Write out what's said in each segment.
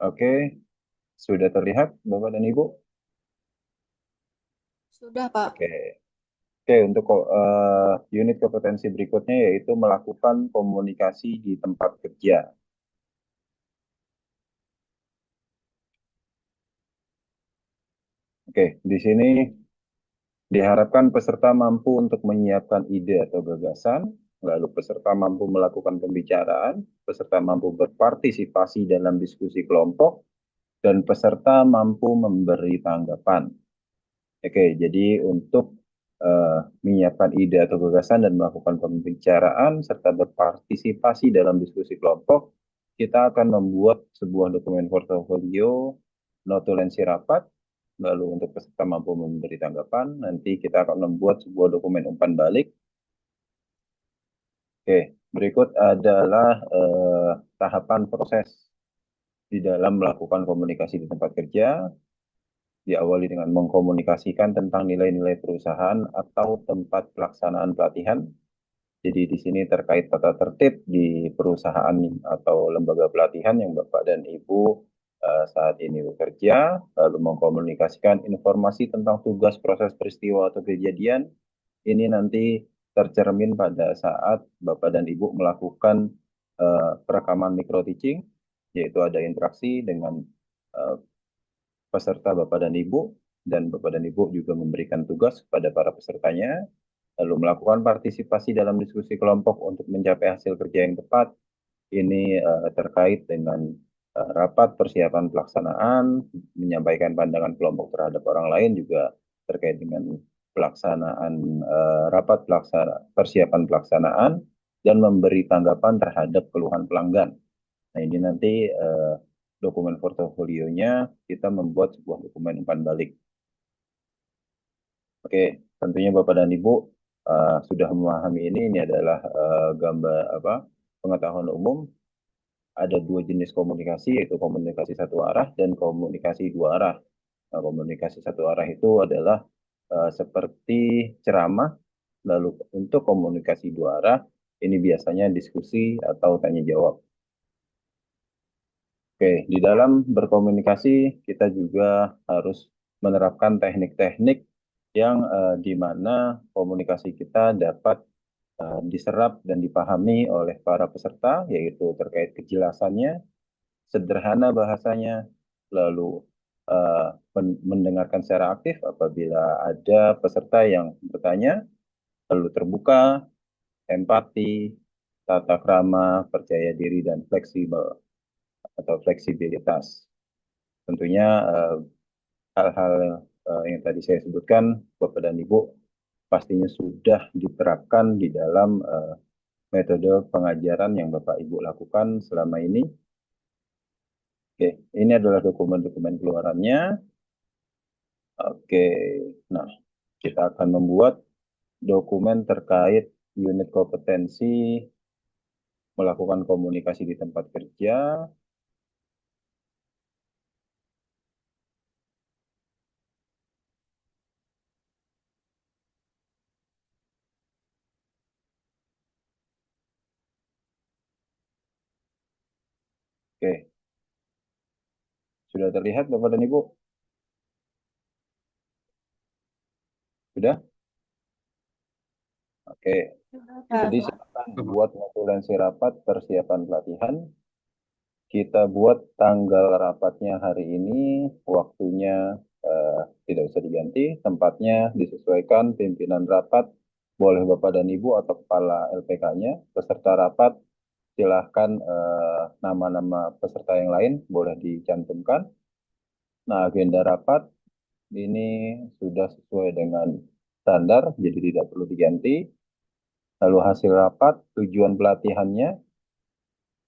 Oke, sudah terlihat Bapak dan Ibu? Sudah, Pak. Oke, oke untuk unit kompetensi berikutnya yaitu melakukan komunikasi di tempat kerja. Oke, di sini diharapkan peserta mampu untuk menyiapkan ide atau gagasan, lalu peserta mampu melakukan pembicaraan, peserta mampu berpartisipasi dalam diskusi kelompok, dan peserta mampu memberi tanggapan. Oke, jadi untuk eh, menyiapkan ide atau gagasan dan melakukan pembicaraan serta berpartisipasi dalam diskusi kelompok, kita akan membuat sebuah dokumen portofolio, notulensi rapat, lalu untuk peserta mampu memberi tanggapan, nanti kita akan membuat sebuah dokumen umpan balik. Oke, berikut adalah tahapan proses di dalam melakukan komunikasi di tempat kerja. Diawali dengan mengkomunikasikan tentang nilai-nilai perusahaan atau tempat pelaksanaan pelatihan. Jadi di sini terkait tata tertib di perusahaan atau lembaga pelatihan yang Bapak dan Ibu saat ini bekerja, lalu mengkomunikasikan informasi tentang tugas, proses, peristiwa, atau kejadian. Ini nanti tercermin pada saat Bapak dan Ibu melakukan perekaman micro teaching, yaitu ada interaksi dengan eh, peserta Bapak dan Ibu, dan Bapak dan Ibu juga memberikan tugas kepada para pesertanya, lalu melakukan partisipasi dalam diskusi kelompok untuk mencapai hasil kerja yang tepat. Ini terkait dengan rapat persiapan pelaksanaan, menyampaikan pandangan kelompok terhadap orang lain juga terkait dengan pelaksanaan rapat persiapan pelaksanaan dan memberi tanggapan terhadap keluhan pelanggan. Nah, ini nanti dokumen portofolionya kita membuat sebuah dokumen umpan balik. Oke, tentunya Bapak dan Ibu sudah memahami ini. Ini adalah gambar apa pengetahuan umum. Ada dua jenis komunikasi, yaitu komunikasi satu arah dan komunikasi dua arah. Nah, komunikasi satu arah itu adalah seperti ceramah. Lalu untuk komunikasi dua arah, ini biasanya diskusi atau tanya jawab. Oke, di dalam berkomunikasi kita juga harus menerapkan teknik-teknik yang di mana komunikasi kita dapat diserap dan dipahami oleh para peserta, yaitu terkait kejelasannya, sederhana bahasanya, lalu mendengarkan secara aktif apabila ada peserta yang bertanya, lalu terbuka, empati, tata krama, percaya diri, dan fleksibel atau fleksibilitas. Tentunya hal-hal yang tadi saya sebutkan, Bapak dan Ibu, pastinya sudah diterapkan di dalam metode pengajaran yang Bapak Ibu lakukan selama ini. Oke, ini adalah dokumen-dokumen keluarannya. Oke, nah kita akan membuat dokumen terkait unit kompetensi melakukan komunikasi di tempat kerja. Oke, sudah terlihat Bapak dan Ibu? Sudah? Oke, Sudah, jadi Pak. silakan buat notulensi rapat persiapan pelatihan. Kita buat tanggal rapatnya hari ini, waktunya tidak usah diganti, tempatnya disesuaikan, pimpinan rapat, boleh Bapak dan Ibu atau Kepala LPK-nya, peserta rapat, silahkan nama-nama peserta yang lain boleh dicantumkan. Nah, agenda rapat ini sudah sesuai dengan standar, jadi tidak perlu diganti. Lalu hasil rapat, tujuan pelatihannya,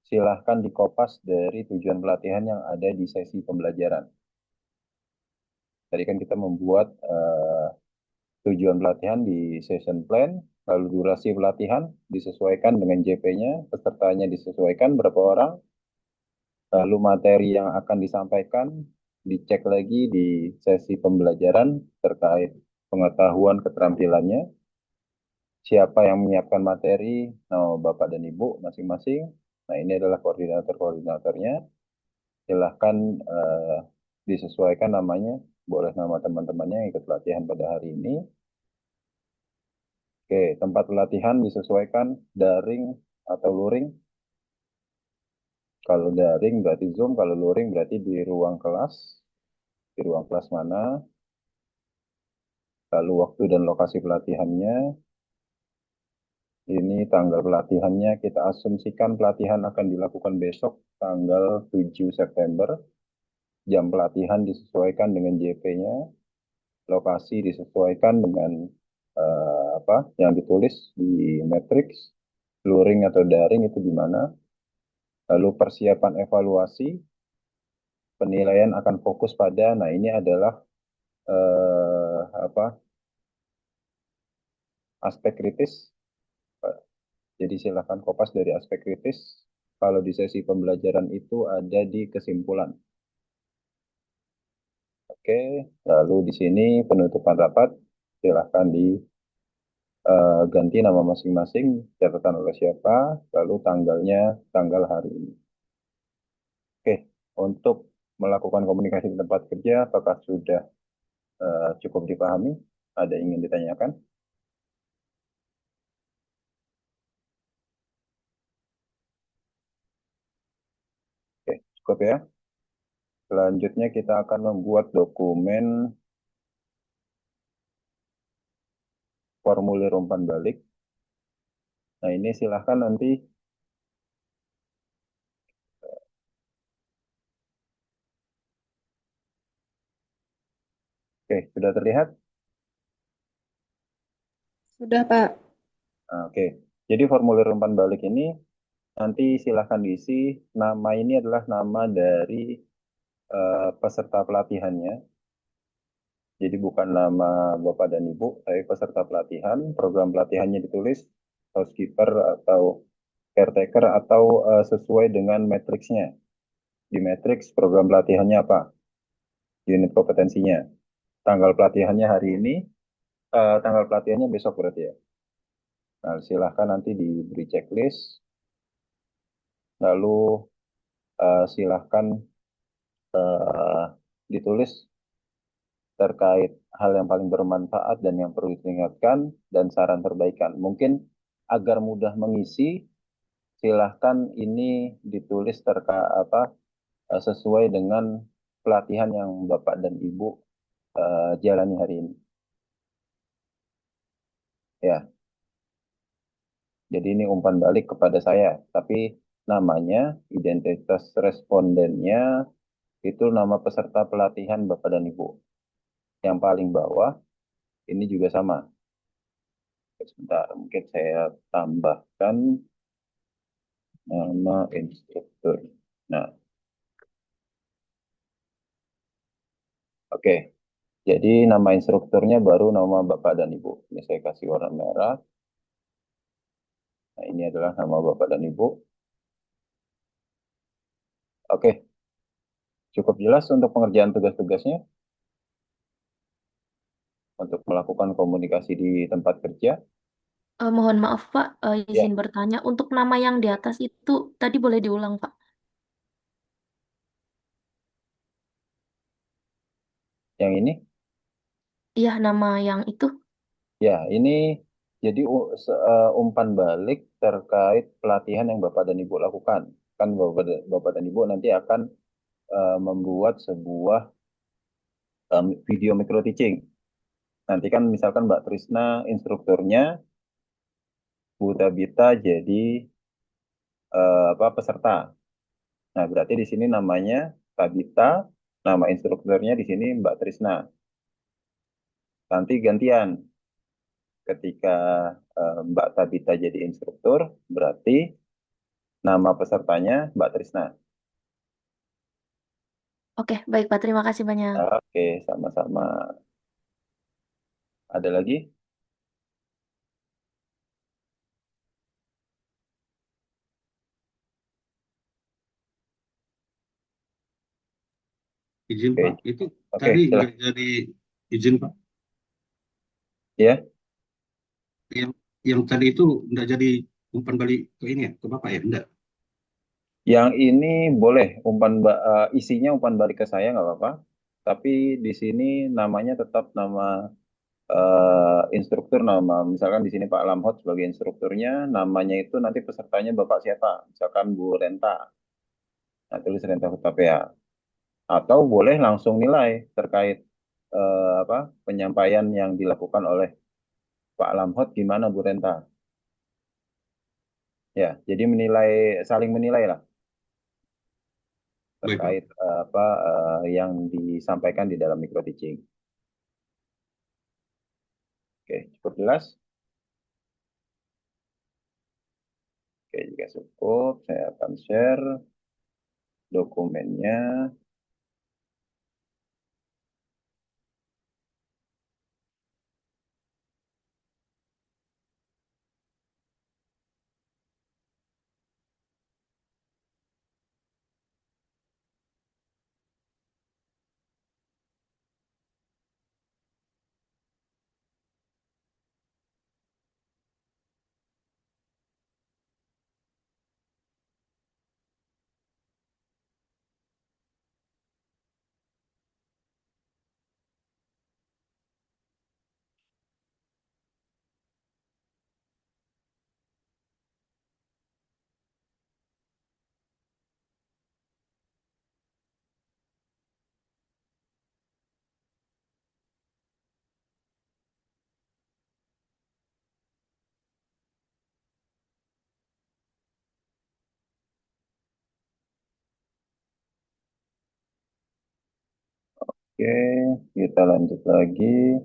silahkan dikopas dari tujuan pelatihan yang ada di sesi pembelajaran. Tadi kan kita membuat tujuan pelatihan di session plan, lalu durasi pelatihan disesuaikan dengan JP-nya, pesertanya disesuaikan berapa orang, lalu materi yang akan disampaikan dicek lagi di sesi pembelajaran terkait pengetahuan keterampilannya, siapa yang menyiapkan materi, nama Bapak dan Ibu masing-masing. Nah, ini adalah koordinator-koordinatornya. silahkan disesuaikan namanya, boleh nama teman-temannya yang ikut pelatihan pada hari ini. Oke, tempat pelatihan disesuaikan daring atau luring. Kalau daring berarti Zoom, kalau luring berarti di ruang kelas. Di ruang kelas mana, lalu waktu dan lokasi pelatihannya. Ini tanggal pelatihannya kita asumsikan pelatihan akan dilakukan besok tanggal 7 September. Jam pelatihan disesuaikan dengan JP-nya, lokasi disesuaikan dengan apa yang ditulis di matrix, luring atau daring itu di mana. Lalu persiapan evaluasi, penilaian akan fokus pada, nah ini adalah apa aspek kritis. Jadi silakan kopas dari aspek kritis. Kalau di sesi pembelajaran itu ada di kesimpulan. Oke, lalu di sini penutupan rapat. Silahkan diganti nama masing-masing, catatan oleh siapa, lalu tanggalnya, tanggal hari ini. Oke, untuk melakukan komunikasi di tempat kerja, apakah sudah cukup dipahami? Ada yang ingin ditanyakan? Oke, cukup ya. Selanjutnya kita akan membuat dokumen formulir umpan balik. Nah, ini silahkan nanti. Oke, sudah terlihat? Sudah, Pak. Nah, oke, jadi formulir umpan balik ini nanti silahkan diisi. Nama ini adalah nama dari peserta pelatihannya. Jadi bukan nama Bapak dan Ibu, tapi peserta pelatihan. Program pelatihannya ditulis housekeeper atau caretaker atau sesuai dengan matriksnya. Di matriks program pelatihannya apa? Unit kompetensinya. Tanggal pelatihannya hari ini, tanggal pelatihannya besok berarti ya. Nah, silahkan nanti diberi checklist, lalu silahkan ditulis terkait hal yang paling bermanfaat dan yang perlu diingatkan dan saran perbaikan. Mungkin agar mudah mengisi, silahkan ini ditulis sesuai dengan pelatihan yang Bapak dan Ibu jalani hari ini. Ya, jadi ini umpan balik kepada saya, tapi namanya, identitas respondennya itu nama peserta pelatihan Bapak dan Ibu. Yang paling bawah ini juga sama. Sebentar, mungkin saya tambahkan nama instruktur. Nah, oke. Jadi nama instrukturnya baru nama Bapak dan Ibu. Ini saya kasih warna merah. Nah, ini adalah nama Bapak dan Ibu. Oke, cukup jelas untuk pengerjaan tugas-tugasnya, untuk melakukan komunikasi di tempat kerja. Mohon maaf, Pak. Ya, Izin bertanya. Untuk nama yang di atas itu tadi boleh diulang, Pak? yang ini. Iya, nama yang itu. Ya, ini jadi umpan balik terkait pelatihan yang Bapak dan Ibu lakukan. Kan Bapak dan Ibu nanti akan membuat sebuah video micro teaching. Nanti kan misalkan Mbak Trisna instrukturnya, Bu Tabita jadi peserta. Nah, berarti di sini namanya Tabita, nama instrukturnya di sini Mbak Trisna. Nanti gantian ketika Mbak Tabita jadi instruktur, berarti nama pesertanya Mbak Trisna. Oke, baik, Pak. Terima kasih banyak. Oke, sama-sama. Ada lagi? Izin Oke, Pak, itu oke, tadi nggak silahkan. jadi izin Pak. Ya, Yang yang tadi itu nggak jadi umpan balik ke ini ya, ke Bapak ya, enggak. Yang ini boleh isinya umpan balik ke saya nggak apa-apa. Tapi di sini namanya tetap nama instruktur, nama misalkan di sini Pak Lamhot sebagai instrukturnya, namanya itu nanti pesertanya Bapak siapa? Misalkan Bu Renta. Nah, tulis Renta Hutapea. Atau boleh langsung nilai terkait apa penyampaian yang dilakukan oleh Pak Lamhot gimana Bu Renta. Ya, jadi saling menilai lah Baik, Pak. terkait apa yang disampaikan di dalam micro teaching. Oke, cukup jelas? Oke, jika cukup, saya akan share dokumennya. Oke, kita lanjut lagi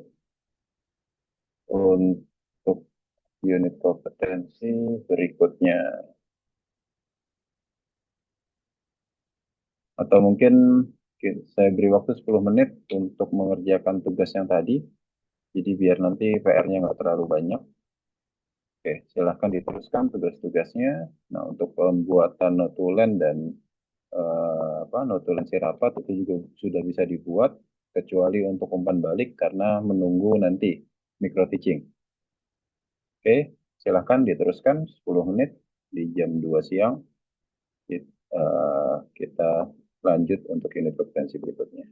untuk unit kompetensi berikutnya. Atau mungkin saya beri waktu 10 menit untuk mengerjakan tugas yang tadi. Jadi biar nanti PR-nya nggak terlalu banyak. Oke, silahkan diteruskan tugas-tugasnya. Nah, untuk pembuatan notulen dan notulen sirapat itu juga sudah bisa dibuat, kecuali untuk umpan balik karena menunggu nanti micro teaching. Oke, silahkan diteruskan 10 menit di jam 2 siang. Kita lanjut untuk unit kompetensi berikutnya.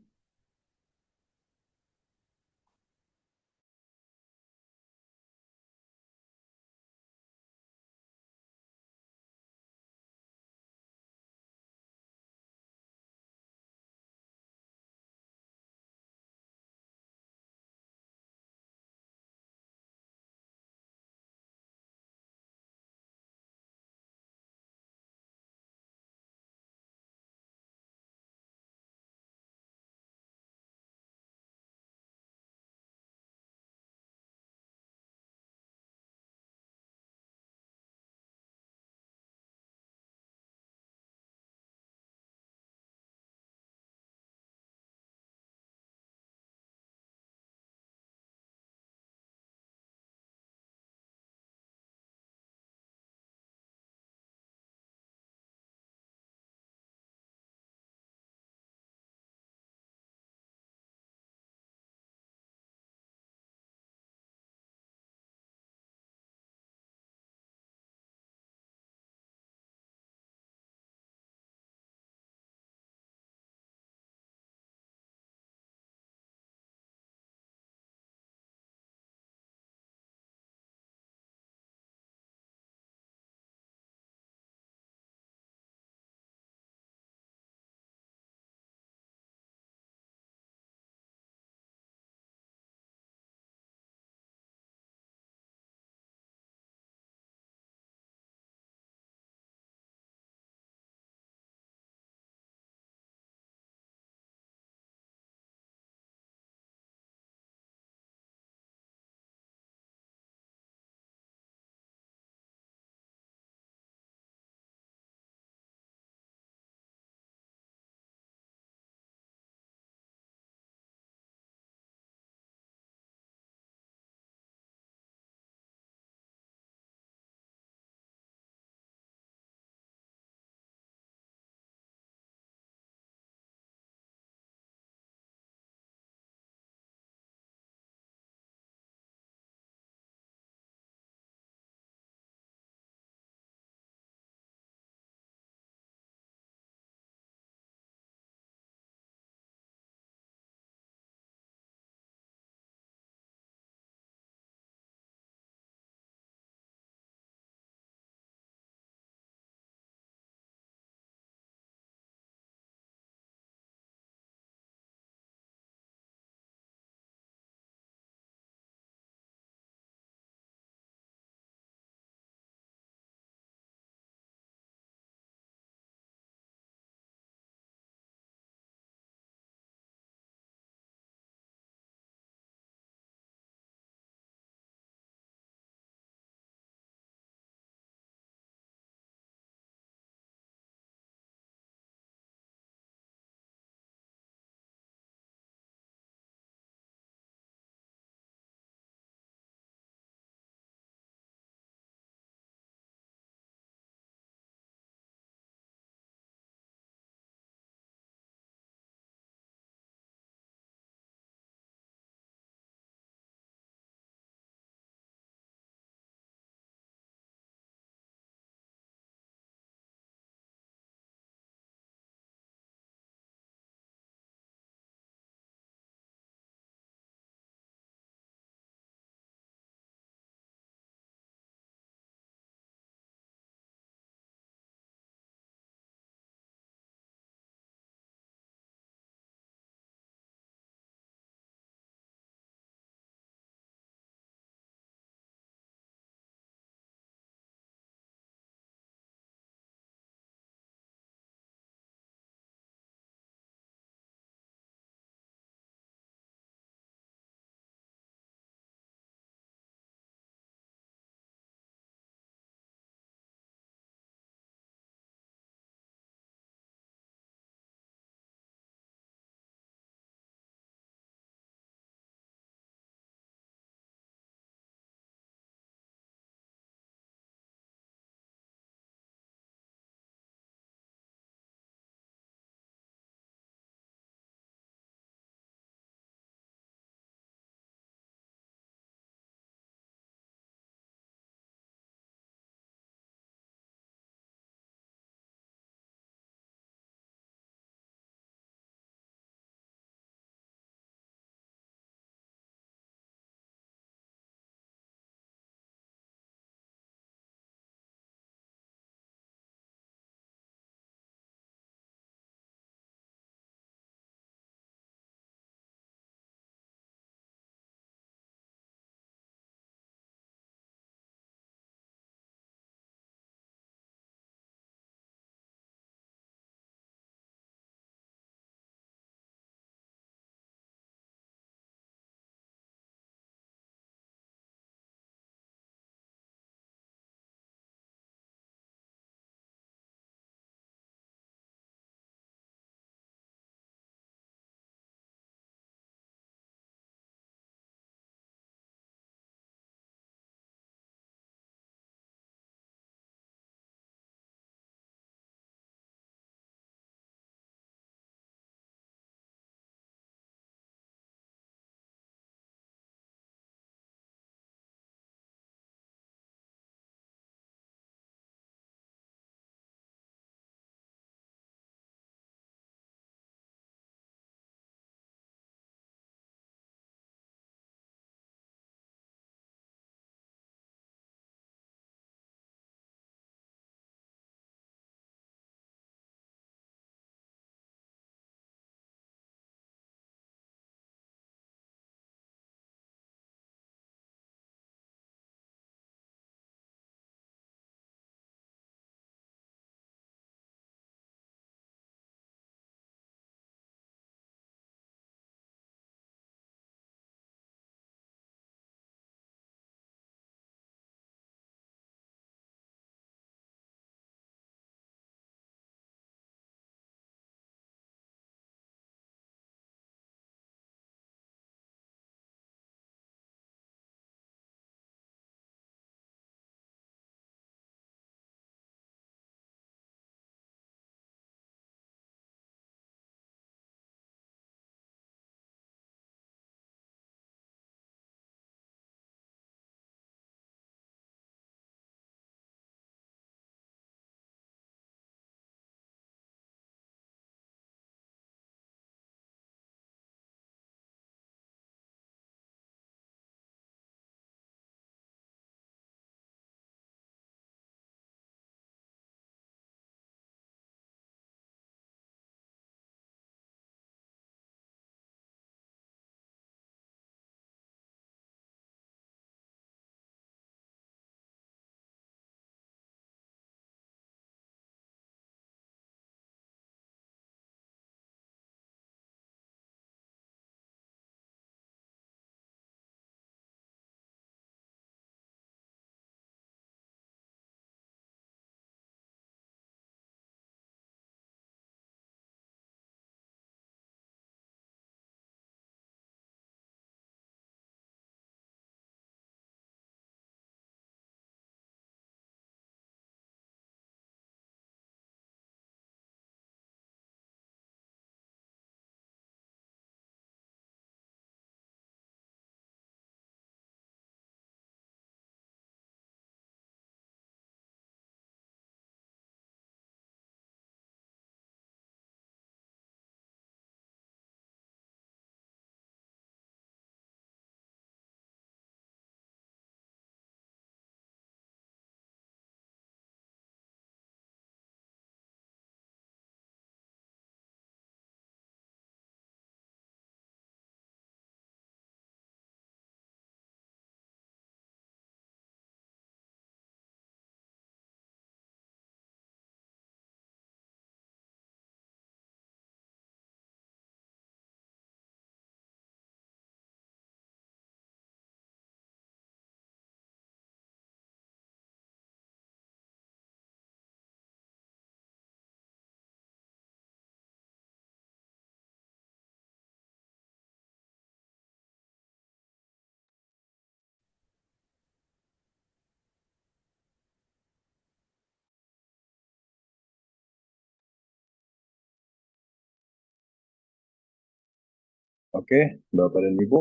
Oke, Bapak dan Ibu,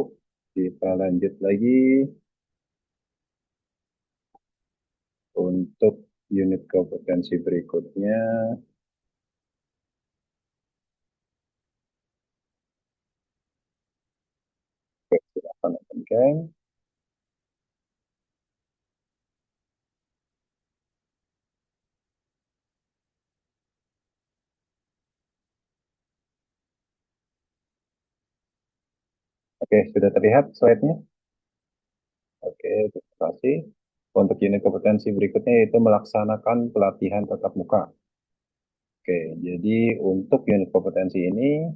kita lanjut lagi untuk unit kompetensi berikutnya. Oke, silakan open. Oke, sudah terlihat slide-nya? Oke, terima kasih. Untuk unit kompetensi berikutnya yaitu melaksanakan pelatihan tatap muka. Oke, jadi untuk unit kompetensi ini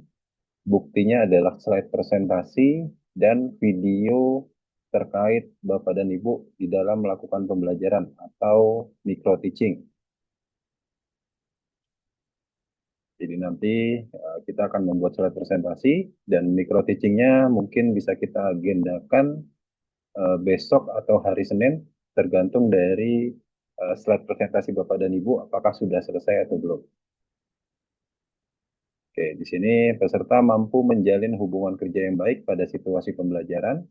buktinya adalah slide presentasi dan video terkait Bapak dan Ibu di dalam melakukan pembelajaran atau micro teaching. Jadi nanti kita akan membuat slide presentasi dan micro teachingnya mungkin bisa kita agendakan besok atau hari Senin, tergantung dari slide presentasi Bapak dan Ibu apakah sudah selesai atau belum. Oke, di sini peserta mampu menjalin hubungan kerja yang baik pada situasi pembelajaran.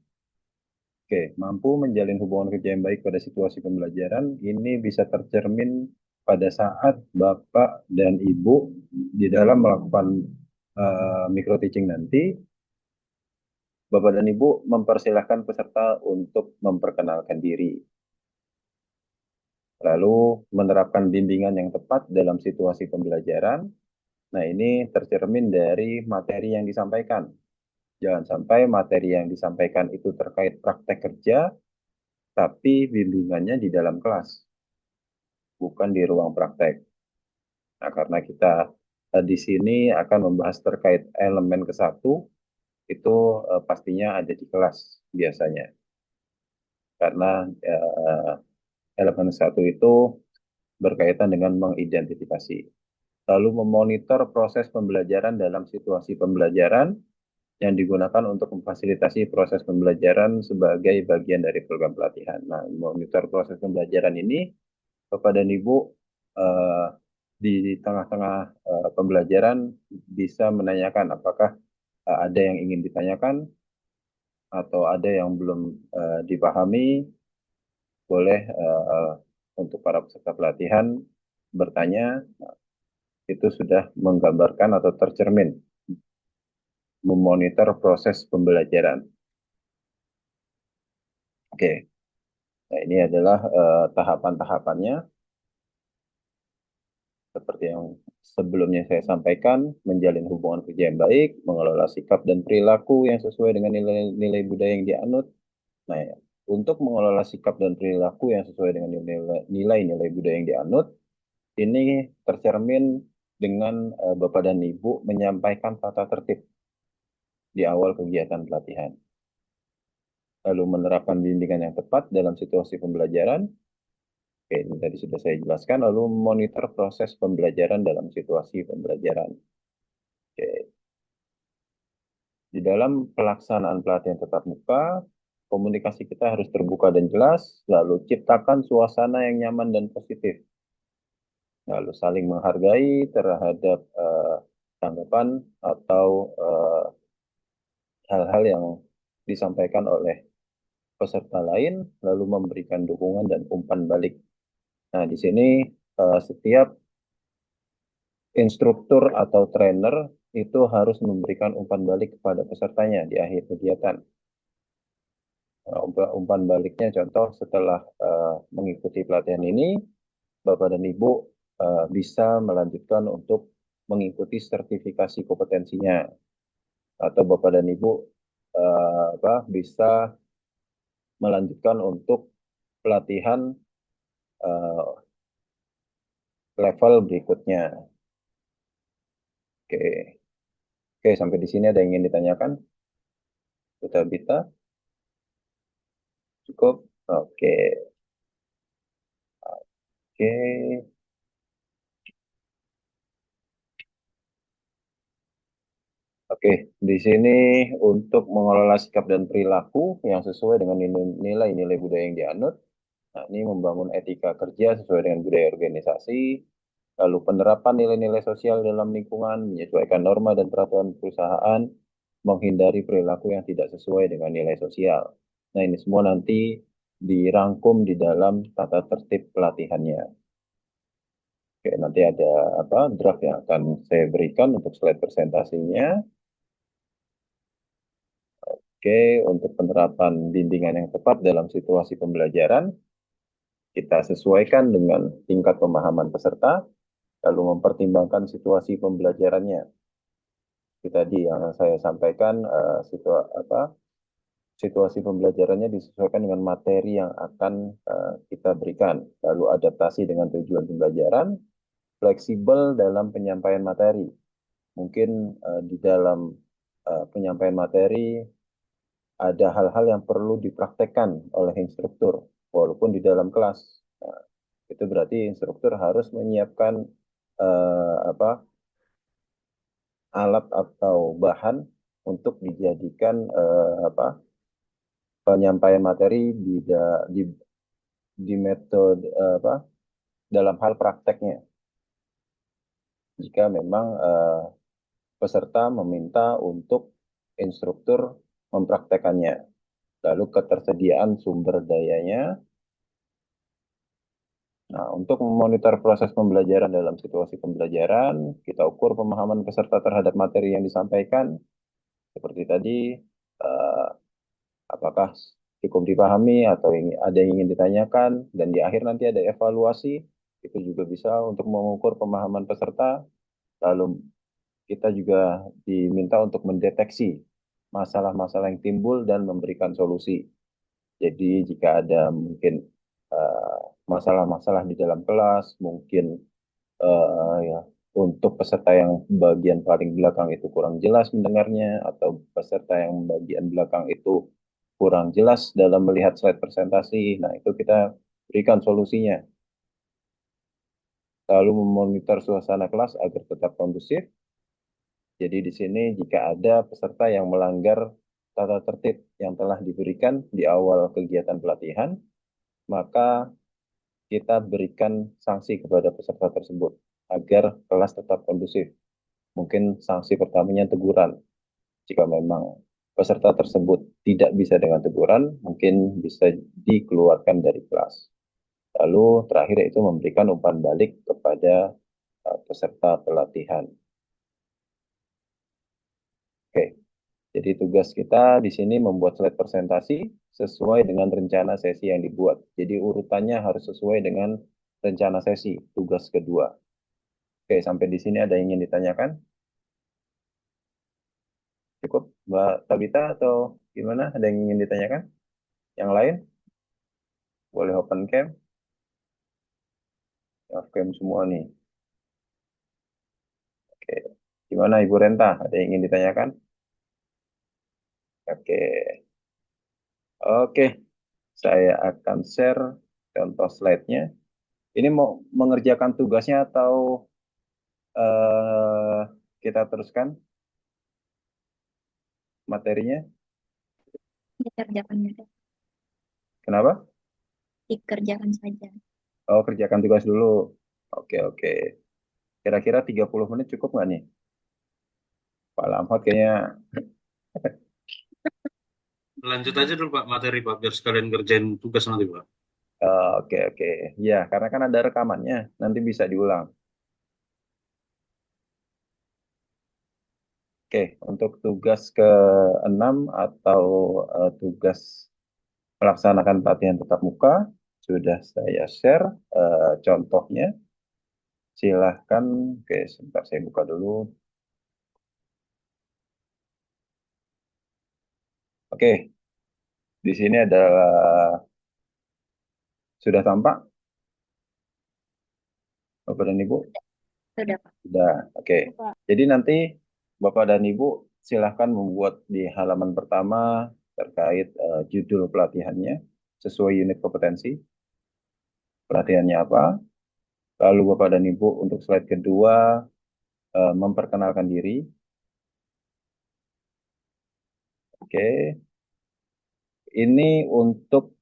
Oke, mampu menjalin hubungan kerja yang baik pada situasi pembelajaran ini bisa tercermin pada saat Bapak dan Ibu di dalam melakukan micro teaching nanti. Bapak dan Ibu mempersilahkan peserta untuk memperkenalkan diri, lalu menerapkan bimbingan yang tepat dalam situasi pembelajaran. Nah, ini tercermin dari materi yang disampaikan. Jangan sampai materi yang disampaikan itu terkait praktek kerja, tapi bimbingannya di dalam kelas, bukan di ruang praktek. Nah, karena kita di sini akan membahas terkait elemen ke-1, itu pastinya ada di kelas biasanya. Karena elemen ke-1 itu berkaitan dengan mengidentifikasi. Lalu memonitor proses pembelajaran dalam situasi pembelajaran yang digunakan untuk memfasilitasi proses pembelajaran sebagai bagian dari program pelatihan. Nah, monitor proses pembelajaran ini, Bapak dan Ibu eh, di tengah-tengah pembelajaran bisa menanyakan apakah ada yang ingin ditanyakan atau ada yang belum dipahami, boleh untuk para peserta pelatihan bertanya, itu sudah menggambarkan atau tercermin memonitor proses pembelajaran. Oke, nah ini adalah tahapan-tahapannya seperti yang sebelumnya saya sampaikan, menjalin hubungan kerja yang baik, mengelola sikap dan perilaku yang sesuai dengan nilai-nilai budaya yang dianut. Nah, ya, untuk mengelola sikap dan perilaku yang sesuai dengan nilai-nilai budaya yang dianut, ini tercermin dengan Bapak dan Ibu menyampaikan tata tertib di awal kegiatan pelatihan. Lalu menerapkan bimbingan yang tepat dalam situasi pembelajaran. Oke, ini tadi sudah saya jelaskan. Lalu monitor proses pembelajaran dalam situasi pembelajaran. Oke. Di dalam pelaksanaan pelatihan tatap muka, komunikasi kita harus terbuka dan jelas, lalu ciptakan suasana yang nyaman dan positif. Lalu saling menghargai terhadap tanggapan atau hal-hal yang disampaikan oleh peserta lain, lalu memberikan dukungan dan umpan balik. Nah, di sini setiap instruktur atau trainer itu harus memberikan umpan balik kepada pesertanya di akhir kegiatan. Umpan baliknya contoh setelah mengikuti pelatihan ini, Bapak dan Ibu bisa melanjutkan untuk mengikuti sertifikasi kompetensinya, atau Bapak dan Ibu bisa melanjutkan untuk pelatihan uh, level berikutnya. Oke, oke, sampai di sini ada yang ingin ditanyakan? Sudah bisa? Cukup? Oke, oke. Oke, di sini untuk mengelola sikap dan perilaku yang sesuai dengan nilai-nilai budaya yang dianut. Nah, ini membangun etika kerja sesuai dengan budaya organisasi, lalu penerapan nilai-nilai sosial dalam lingkungan, menyesuaikan norma dan peraturan perusahaan. menghindari perilaku yang tidak sesuai dengan nilai sosial. Nah, ini semua nanti dirangkum di dalam tata tertib pelatihannya. Oke, nanti ada apa draft yang akan saya berikan untuk slide presentasinya. Oke, untuk penerapan bimbingan yang tepat dalam situasi pembelajaran, kita sesuaikan dengan tingkat pemahaman peserta, lalu mempertimbangkan situasi pembelajarannya. Tadi yang saya sampaikan, situasi pembelajarannya disesuaikan dengan materi yang akan kita berikan. Lalu adaptasi dengan tujuan pembelajaran, fleksibel dalam penyampaian materi. Mungkin di dalam penyampaian materi ada hal-hal yang perlu dipraktekkan oleh instruktur, walaupun di dalam kelas. Nah, itu berarti instruktur harus menyiapkan apa alat atau bahan untuk dijadikan penyampaian materi di, di metode dalam hal prakteknya. Jika memang peserta meminta untuk instruktur mempraktekannya. Lalu ketersediaan sumber dayanya. Nah, untuk memonitor proses pembelajaran dalam situasi pembelajaran, kita ukur pemahaman peserta terhadap materi yang disampaikan. Seperti tadi, eh, apakah cukup dipahami atau ada yang ingin ditanyakan, dan di akhir nanti ada evaluasi. Itu juga bisa untuk mengukur pemahaman peserta. Lalu kita juga diminta untuk mendeteksi masalah-masalah yang timbul dan memberikan solusi. Jadi jika ada mungkin eh, masalah-masalah di dalam kelas, mungkin ya untuk peserta yang bagian paling belakang itu kurang jelas mendengarnya, atau peserta yang bagian belakang itu kurang jelas dalam melihat slide presentasi, nah itu kita berikan solusinya. Lalu memonitor suasana kelas agar tetap kondusif. Jadi di sini jika ada peserta yang melanggar tata tertib yang telah diberikan di awal kegiatan pelatihan, maka kita berikan sanksi kepada peserta tersebut agar kelas tetap kondusif. Mungkin sanksi pertamanya teguran. Jika memang peserta tersebut tidak bisa dengan teguran, mungkin bisa dikeluarkan dari kelas. Lalu terakhir itu memberikan umpan balik kepada peserta pelatihan. Oke. Jadi tugas kita di sini membuat slide presentasi sesuai dengan rencana sesi yang dibuat. Jadi urutannya harus sesuai dengan rencana sesi, tugas kedua. Oke, sampai di sini ada yang ingin ditanyakan? Cukup, Mbak Tabita atau gimana? Ada yang ingin ditanyakan? Yang lain? Boleh open cam? Off cam semua nih. Oke. Gimana Ibu Renta? Ada yang ingin ditanyakan? Oke. Oke, saya akan share contoh slide-nya. Ini mau mengerjakan tugasnya atau eh, kita teruskan materinya? Dikerjakan saja. Kenapa? Dikerjakan saja. Oh, kerjakan tugas dulu. Oke, oke. Kira-kira 30 menit cukup nggak nih? Pak Lamhot kayaknya. Lanjut aja dulu Pak materi Pak biar sekalian kerjain tugas nanti Pak. Oke, oke. Ya, karena kan ada rekamannya. Nanti bisa diulang. Oke, untuk tugas ke-6 atau tugas melaksanakan pelatihan tatap muka, sudah saya share contohnya. Silahkan, oke, sebentar saya buka dulu. Oke, di sini adalah sudah tampak, Bapak dan Ibu? Sudah, Pak. Sudah, oke. Pak. Jadi nanti Bapak dan Ibu silahkan membuat di halaman pertama terkait judul pelatihannya sesuai unit kompetensi. Pelatihannya apa? Lalu Bapak dan Ibu untuk slide kedua memperkenalkan diri. Oke. Ini untuk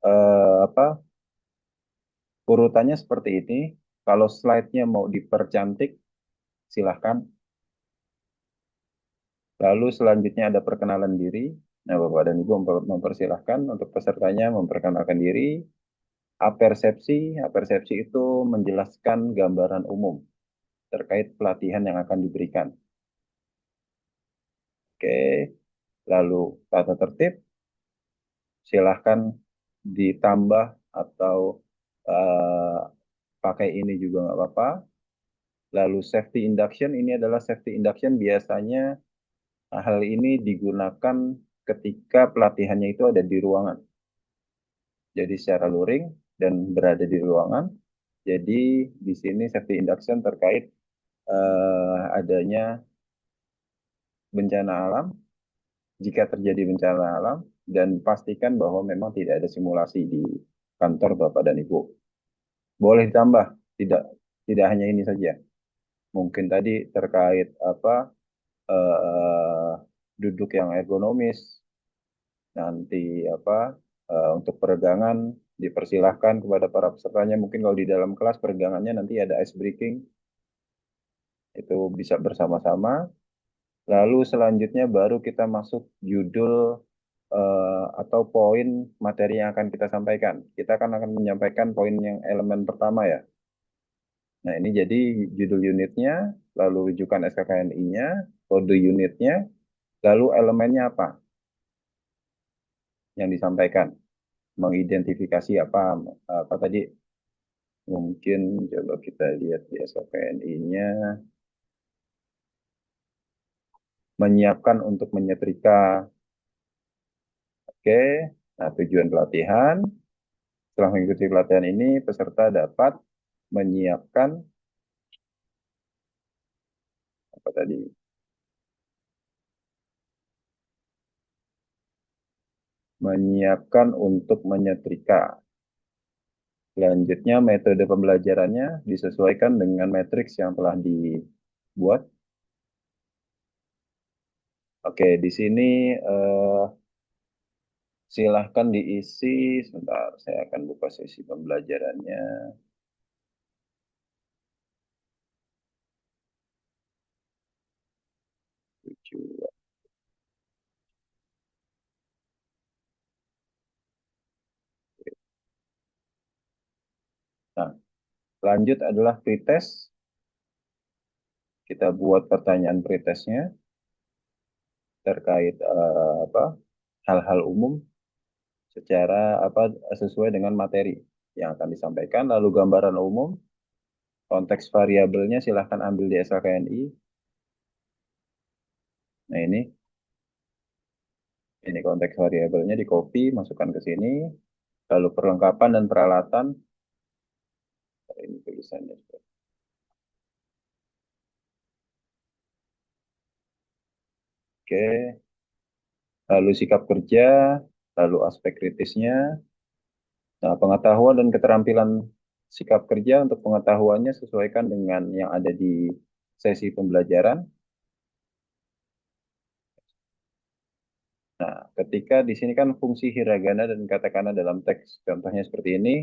apa? Urutannya seperti ini. Kalau slide-nya mau dipercantik, silahkan. Lalu selanjutnya ada perkenalan diri. Nah, Bapak dan Ibu mempersilahkan untuk pesertanya memperkenalkan diri. Apersepsi, apersepsi itu menjelaskan gambaran umum terkait pelatihan yang akan diberikan. Oke, lalu tata tertib, silahkan ditambah atau eh, pakai ini juga nggak apa-apa. Lalu safety induction, ini adalah safety induction biasanya hal ini digunakan ketika pelatihannya itu ada di ruangan. Jadi secara luring dan berada di ruangan. Jadi di sini safety induction terkait adanya bencana alam, jika terjadi bencana alam, dan pastikan bahwa memang tidak ada simulasi di kantor Bapak dan Ibu. Boleh ditambah, tidak tidak hanya ini saja. Mungkin tadi terkait apa eh, duduk yang ergonomis, nanti apa untuk peregangan dipersilahkan kepada para pesertanya. Mungkin kalau di dalam kelas peregangannya nanti ada ice breaking, itu bisa bersama-sama. Lalu selanjutnya baru kita masuk judul atau poin materi yang akan kita sampaikan. Kita akan menyampaikan poin yang elemen pertama ya. Nah ini jadi judul unitnya, lalu rujukan SKKNI-nya, kode unitnya, lalu elemennya apa yang disampaikan. Mengidentifikasi apa tadi, mungkin coba kita lihat di SKKNI-nya, menyiapkan untuk menyetrika. Oke, nah tujuan pelatihan, setelah mengikuti pelatihan ini, peserta dapat menyiapkan apa tadi? Menyiapkan untuk menyetrika. Selanjutnya, metode pembelajarannya disesuaikan dengan matriks yang telah dibuat. Oke, di sini silahkan diisi. Sebentar, saya akan buka sesi pembelajarannya. Tujuh. Nah, lanjut adalah pretest. Kita buat pertanyaan pretestnya terkait apa hal-hal umum secara apa sesuai dengan materi yang akan disampaikan. Lalu gambaran umum, konteks variabelnya silahkan ambil di SKKNI. Nah ini konteks variabelnya di copy, masukkan ke sini. Lalu perlengkapan dan peralatan, ini tulisannya. Oke, lalu sikap kerja, lalu aspek kritisnya. Nah, pengetahuan dan keterampilan sikap kerja untuk pengetahuannya sesuaikan dengan yang ada di sesi pembelajaran. Nah, ketika di sini kan fungsi hiragana dan katakana dalam teks, contohnya seperti ini,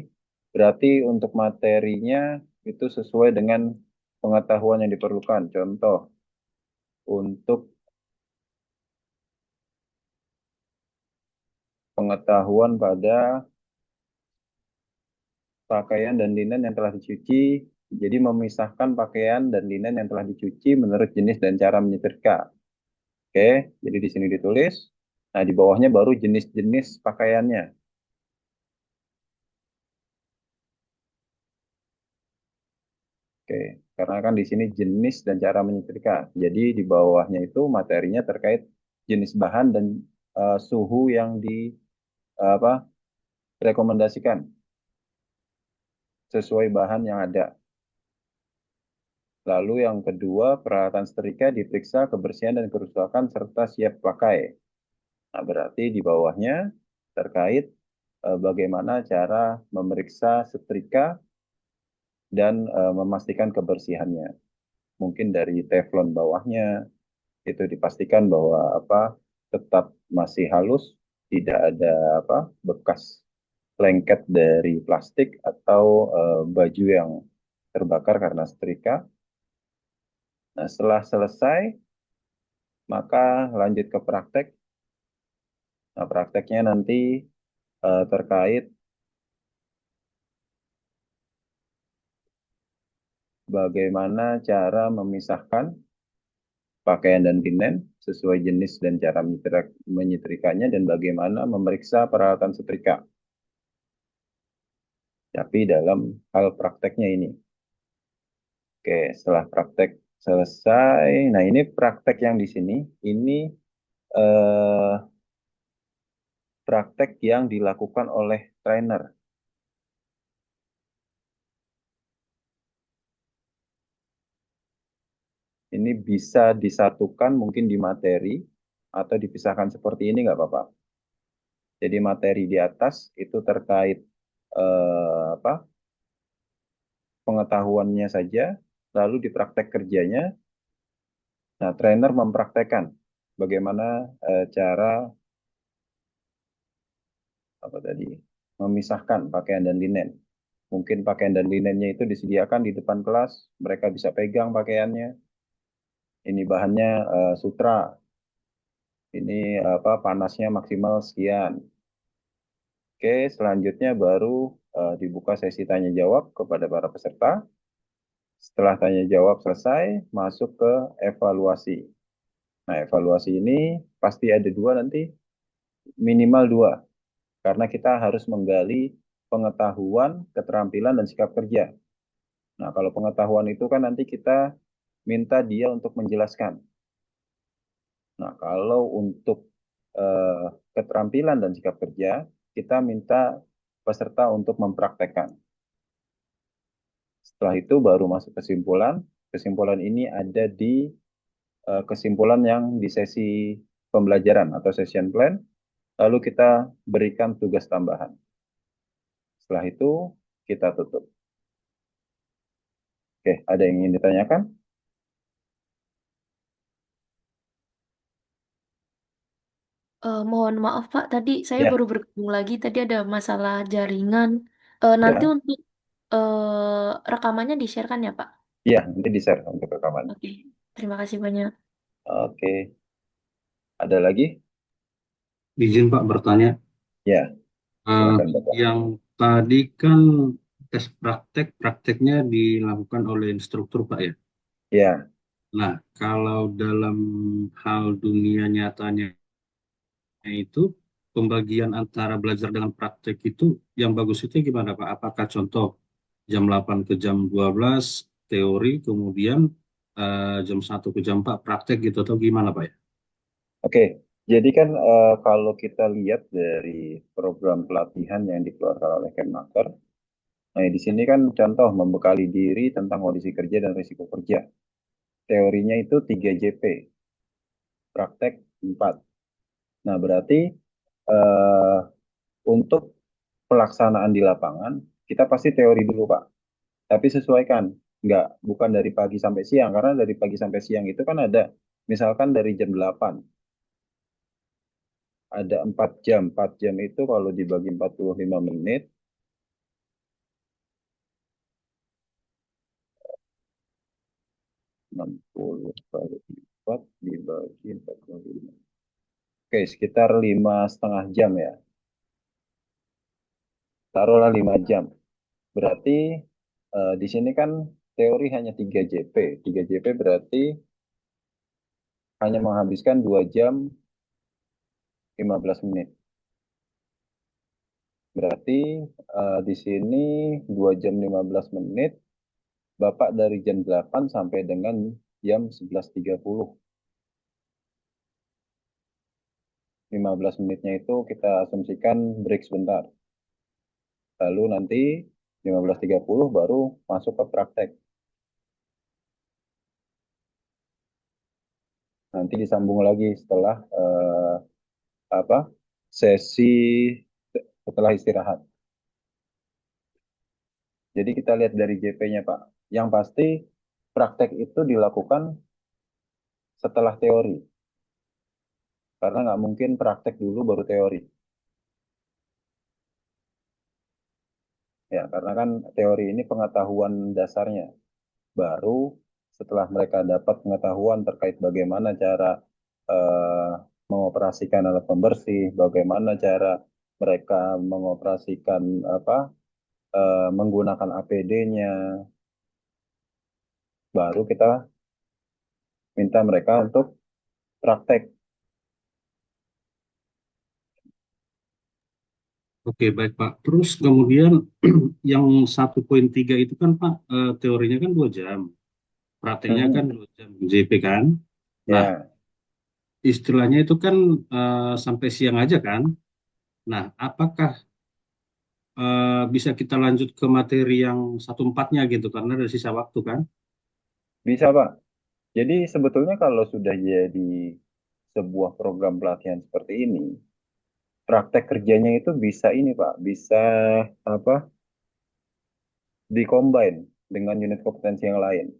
berarti untuk materinya itu sesuai dengan pengetahuan yang diperlukan. Contoh, untuk pengetahuan pada pakaian dan linen yang telah dicuci, jadi memisahkan pakaian dan linen yang telah dicuci menurut jenis dan cara menyetrika. Oke, jadi di sini ditulis. Nah, di bawahnya baru jenis-jenis pakaiannya. Oke, karena kan di sini jenis dan cara menyetrika. Jadi di bawahnya itu materinya terkait jenis bahan dan suhu yang di apa rekomendasikan sesuai bahan yang ada. Lalu yang kedua, peralatan setrika diperiksa kebersihan dan kerusakan serta siap pakai. Nah, berarti di bawahnya terkait bagaimana cara memeriksa setrika dan memastikan kebersihannya. Mungkin dari teflon bawahnya itu dipastikan bahwa apa tetap masih halus, tidak ada apa bekas lengket dari plastik atau baju yang terbakar karena setrika. Nah, setelah selesai Maka lanjut ke praktek. Nah, prakteknya nanti terkait bagaimana cara memisahkan pakaian dan linen sesuai jenis dan cara menyetrikanya dan bagaimana memeriksa peralatan setrika. Tapi dalam hal prakteknya ini. Oke, setelah praktek selesai. Nah, ini praktek yang di sini. Ini eh, praktek yang dilakukan oleh trainer. Ini bisa disatukan mungkin di materi atau dipisahkan seperti ini nggak apa-apa. Jadi materi di atas itu terkait apa, pengetahuannya saja, lalu di praktek kerjanya, nah trainer mempraktekkan bagaimana cara apa tadi memisahkan pakaian dan linen. Mungkin pakaian dan linennya itu disediakan di depan kelas, mereka bisa pegang pakaiannya. Ini bahannya sutra, ini apa panasnya maksimal sekian. Oke, selanjutnya baru dibuka sesi tanya jawab kepada para peserta. Setelah tanya jawab selesai, masuk ke evaluasi. Nah, evaluasi ini pasti ada dua nanti, minimal dua, karena kita harus menggali pengetahuan, keterampilan, dan sikap kerja. Nah, kalau pengetahuan itu kan nanti kita minta dia untuk menjelaskan. Nah, kalau untuk eh, keterampilan dan sikap kerja, kita minta peserta untuk mempraktekkan. Setelah itu baru masuk kesimpulan. Kesimpulan ini ada di kesimpulan yang di sesi pembelajaran atau session plan. Lalu kita berikan tugas tambahan. Setelah itu kita tutup. Oke, ada yang ingin ditanyakan? Mohon maaf Pak, tadi saya Ya, baru bergabung lagi. Tadi ada masalah jaringan. Nanti ya, untuk rekamannya di-share-kan ya Pak? ya, nanti di-share untuk rekaman. Oke, terima kasih banyak. Oke, ada lagi? Izin Pak bertanya, Ya, eh, silakan Bapak. yang tadi kan tes prakteknya dilakukan oleh instruktur Pak ya. Ya, Nah, kalau dalam hal dunia nyatanya itu pembagian antara belajar dengan praktek itu yang bagus itu gimana Pak? Apakah contoh jam 8 ke jam 12 teori, kemudian jam 1 ke jam 4 praktek gitu atau gimana Pak ya? oke. Jadi kan kalau kita lihat dari program pelatihan yang dikeluarkan oleh Kemnaker, nah di sini kan contoh membekali diri tentang kondisi kerja dan risiko kerja. Teorinya itu 3JP, praktek 4. Nah, berarti eh, untuk pelaksanaan di lapangan, kita pasti teori dulu, Pak. Tapi sesuaikan, bukan dari pagi sampai siang, karena dari pagi sampai siang itu kan ada, misalkan dari jam 8, ada 4 jam. 4 jam itu kalau dibagi 45 menit, 60 kali 4 dibagi 45. Oke, sekitar 5,5 jam ya. Taruhlah 5 jam. Berarti di sini kan teori hanya 3JP. 3JP berarti hanya menghabiskan 2 jam 15 menit. Berarti di sini 2 jam 15 menit, Bapak dari jam 8 sampai dengan jam 11.30. 15 menitnya itu kita asumsikan break sebentar. Lalu nanti 15.30 baru masuk ke praktek. Nanti disambung lagi setelah apa sesi setelah istirahat. Jadi kita lihat dari JP-nya, Pak. Yang pasti praktek itu dilakukan setelah teori. Karena nggak mungkin praktek dulu baru teori. Ya, karena kan teori ini pengetahuan dasarnya. Baru setelah mereka dapat pengetahuan terkait bagaimana cara eh, mengoperasikan alat pembersih, bagaimana cara mereka mengoperasikan menggunakan APD-nya, baru kita minta mereka untuk praktek. Oke, baik Pak. Terus kemudian yang 1.3 itu kan Pak, teorinya kan 2 jam, prakteknya kan Mm-mm. 2 jam JP kan. Nah, Ya, istilahnya itu kan sampai siang aja kan. Nah, apakah bisa kita lanjut ke materi yang 1/4-nya gitu karena ada sisa waktu kan? bisa Pak. Jadi sebetulnya kalau sudah jadi sebuah program pelatihan seperti ini, praktek kerjanya itu bisa ini Pak, bisa apa? Dikombin dengan unit kompetensi yang lain.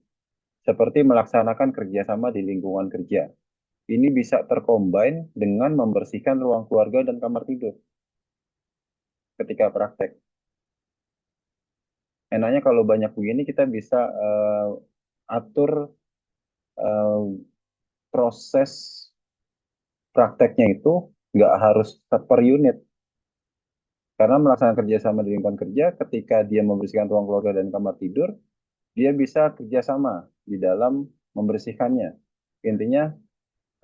Seperti melaksanakan kerjasama di lingkungan kerja. Ini bisa terkombin dengan membersihkan ruang keluarga dan kamar tidur ketika praktek. Enaknya kalau banyak begini kita bisa atur eh, proses prakteknya itu nggak harus per unit. Karena melaksanakan kerjasama di lingkungan kerja, ketika dia membersihkan ruang keluarga dan kamar tidur, dia bisa kerjasama di dalam membersihkannya. Intinya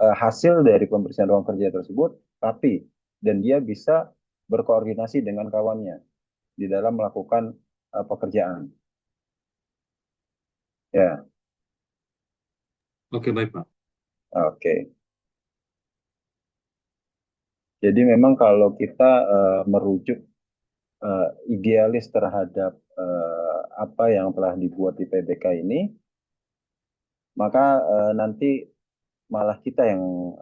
hasil dari pembersihan ruang kerja tersebut rapi dan dia bisa berkoordinasi dengan kawannya di dalam melakukan pekerjaan. Ya, Oke, baik Pak. oke. Jadi memang kalau kita merujuk idealis terhadap apa yang telah dibuat di PBK ini, maka nanti malah kita yang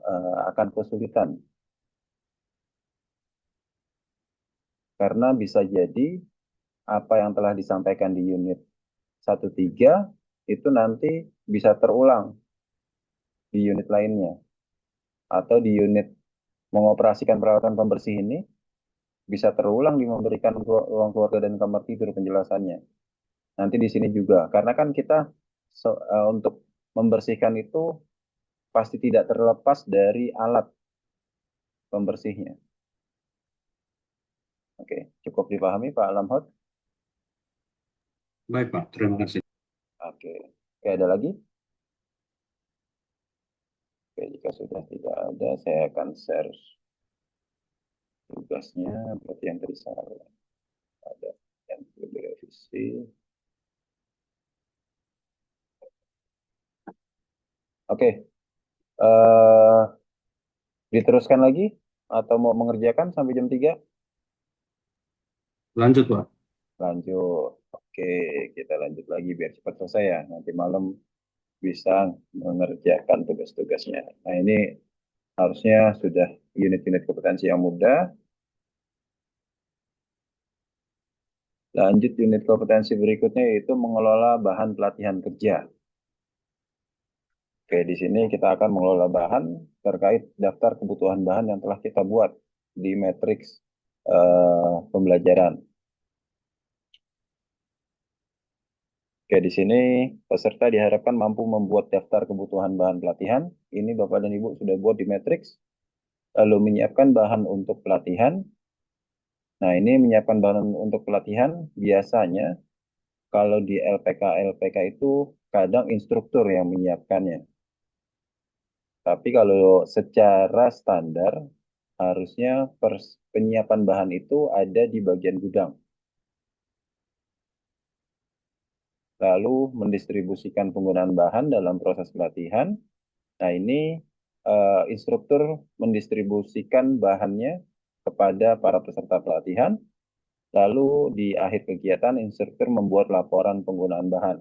akan kesulitan karena bisa jadi apa yang telah disampaikan di unit 1.3 itu nanti bisa terulang di unit lainnya atau di unit mengoperasikan peralatan pembersih ini bisa terulang di memberikan ruang keluarga dan kamar tidur penjelasannya. Nanti di sini juga karena kan kita untuk membersihkan itu pasti tidak terlepas dari alat pembersihnya. Oke, cukup dipahami Pak Lamhot? Baik Pak, terima kasih. Oke. Oke, ada lagi? Oke, jika sudah tidak ada, saya akan share tugasnya. Berarti yang tadi saya ada yang perlu direvisi. Oke, eh, diteruskan lagi atau mau mengerjakan sampai jam 3? Lanjut Pak. Lanjut. Oke, kita lanjut lagi biar cepat selesai ya. Nanti malam bisa mengerjakan tugas-tugasnya. Nah, ini harusnya sudah unit-unit kompetensi yang mudah. Lanjut unit kompetensi berikutnya yaitu mengelola bahan pelatihan kerja. Oke, di sini kita akan mengelola bahan terkait daftar kebutuhan bahan yang telah kita buat di matriks pembelajaran. Oke, di sini peserta diharapkan mampu membuat daftar kebutuhan bahan pelatihan. Ini Bapak dan Ibu sudah buat di matriks. Lalu menyiapkan bahan untuk pelatihan. Nah, ini menyiapkan bahan untuk pelatihan biasanya kalau di LPK itu kadang instruktur yang menyiapkannya. Tapi kalau secara standar harusnya penyiapan bahan itu ada di bagian gudang. Lalu mendistribusikan penggunaan bahan dalam proses pelatihan. Nah, ini instruktur mendistribusikan bahannya kepada para peserta pelatihan. Lalu di akhir kegiatan, instruktur membuat laporan penggunaan bahan.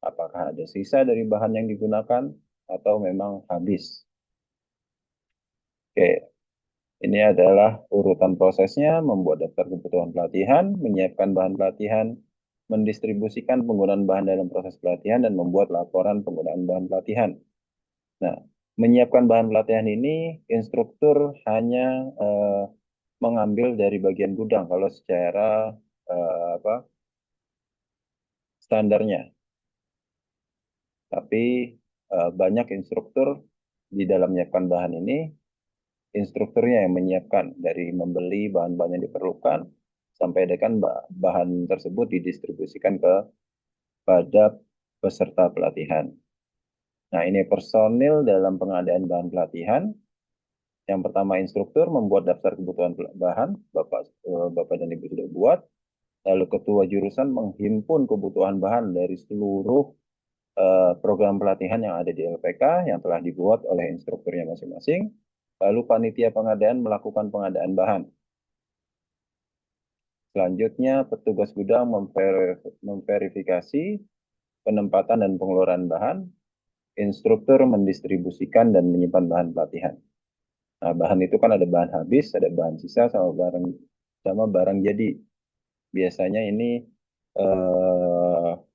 Apakah ada sisa dari bahan yang digunakan atau memang habis. Oke, ini adalah urutan prosesnya, membuat daftar kebutuhan pelatihan, menyiapkan bahan pelatihan, mendistribusikan penggunaan bahan dalam proses pelatihan, dan membuat laporan penggunaan bahan pelatihan. Nah, menyiapkan bahan pelatihan ini, instruktur hanya mengambil dari bagian gudang kalau secara standarnya. Tapi banyak instruktur di dalam menyiapkan bahan ini, instrukturnya yang menyiapkan dari membeli bahan-bahan yang diperlukan sampai dengan bahan tersebut didistribusikan kepada peserta pelatihan. Nah, ini personil dalam pengadaan bahan pelatihan. Yang pertama instruktur membuat daftar kebutuhan bahan, Bapak dan Ibu sudah buat. Lalu ketua jurusan menghimpun kebutuhan bahan dari seluruh program pelatihan yang ada di LPK yang telah dibuat oleh instrukturnya masing-masing. Lalu panitia pengadaan melakukan pengadaan bahan. Selanjutnya petugas gudang memverifikasi penempatan dan pengeluaran bahan. Instruktur mendistribusikan dan menyimpan bahan pelatihan. Nah, bahan itu kan ada bahan habis, ada bahan sisa, sama barang jadi. Biasanya ini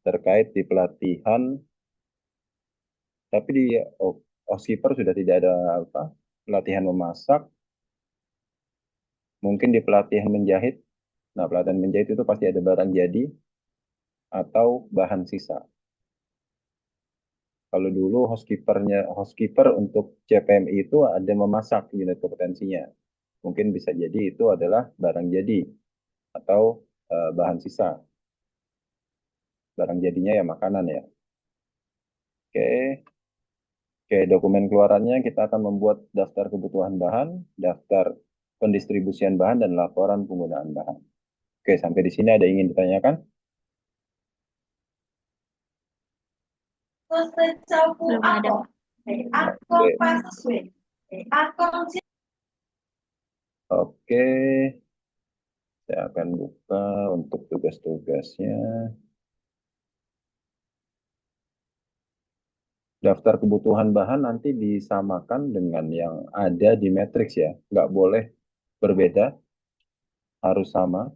terkait di pelatihan, tapi di Oskiper sudah tidak ada pelatihan memasak. Mungkin di pelatihan menjahit. Nah, pelatihan menjahit itu pasti ada barang jadi atau bahan sisa. Kalau dulu housekeeper untuk CPMI itu ada memasak unit kompetensinya. Mungkin bisa jadi itu adalah barang jadi atau bahan sisa. Barang jadinya ya makanan ya. Oke. Oke, dokumen keluarannya kita akan membuat daftar kebutuhan bahan, daftar pendistribusian bahan, dan laporan penggunaan bahan. Oke, sampai di sini ada yang ingin ditanyakan? Belum ada. Oke, saya akan buka untuk tugas-tugasnya. Daftar kebutuhan bahan nanti disamakan dengan yang ada di matriks ya. Nggak boleh berbeda, harus sama.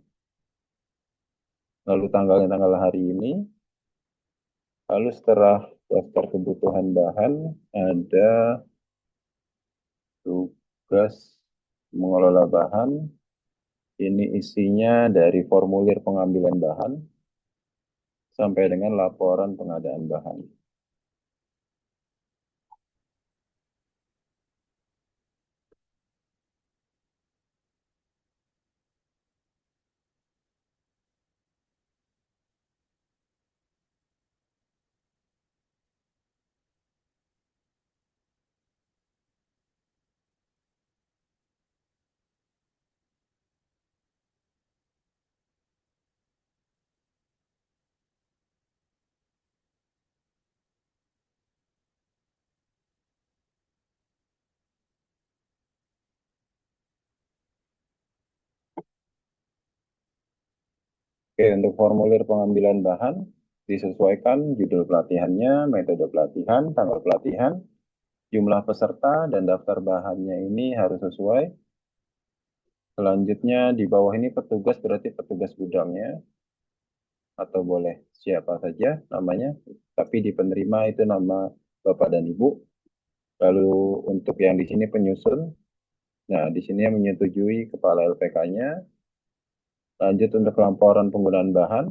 Lalu tanggal hari ini. Lalu setelah daftar kebutuhan bahan, ada tugas mengelola bahan. Ini isinya dari formulir pengambilan bahan sampai dengan laporan pengadaan bahan. Oke, untuk formulir pengambilan bahan, disesuaikan judul pelatihannya, metode pelatihan, tanggal pelatihan, jumlah peserta, dan daftar bahannya ini harus sesuai. Selanjutnya di bawah ini petugas berarti petugas gudangnya, atau boleh siapa saja namanya, tapi di penerima itu nama Bapak dan Ibu. Lalu untuk yang di sini penyusun, nah di sini yang menyetujui kepala LPK-nya. Lanjut untuk laporan penggunaan bahan,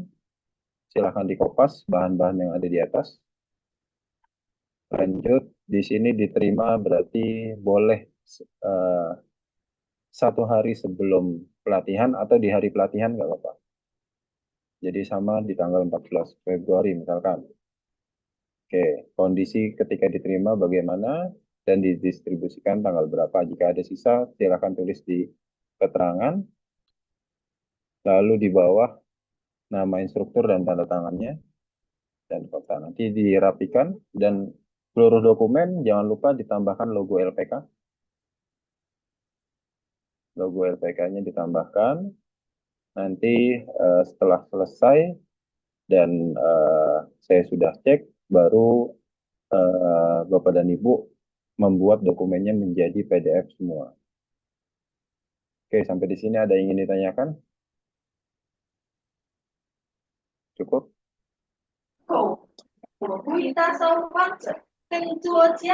silahkan dikopas bahan-bahan yang ada di atas. Lanjut, di sini diterima berarti boleh 1 hari sebelum pelatihan atau di hari pelatihan nggak apa-apa. Jadi sama di tanggal 14 Februari misalkan. Oke, kondisi ketika diterima bagaimana dan didistribusikan tanggal berapa. Jika ada sisa, silakan tulis di keterangan. Lalu di bawah nama instruktur dan tanda tangannya dan kota. Nanti dirapikan dan seluruh dokumen jangan lupa ditambahkan logo LPK. Logo LPK-nya ditambahkan. Nanti setelah selesai dan saya sudah cek, baru Bapak dan Ibu membuat dokumennya menjadi PDF semua. Oke, sampai di sini ada yang ingin ditanyakan? Cukup?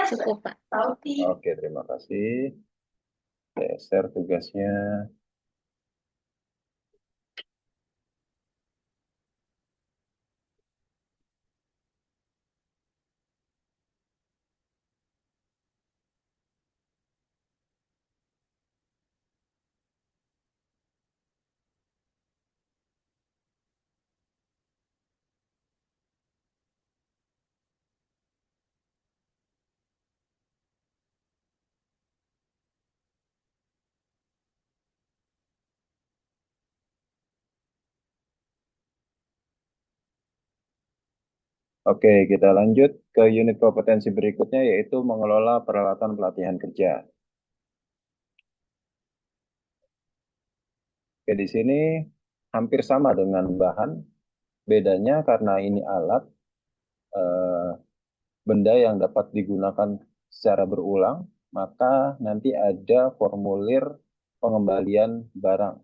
Cukup, Pak. Oke, terima kasih. Saya share tugasnya. Oke, kita lanjut ke unit kompetensi berikutnya, yaitu mengelola peralatan pelatihan kerja. Oke, di sini hampir sama dengan bahan, bedanya karena ini alat, eh, benda yang dapat digunakan secara berulang, maka nanti ada formulir pengembalian barang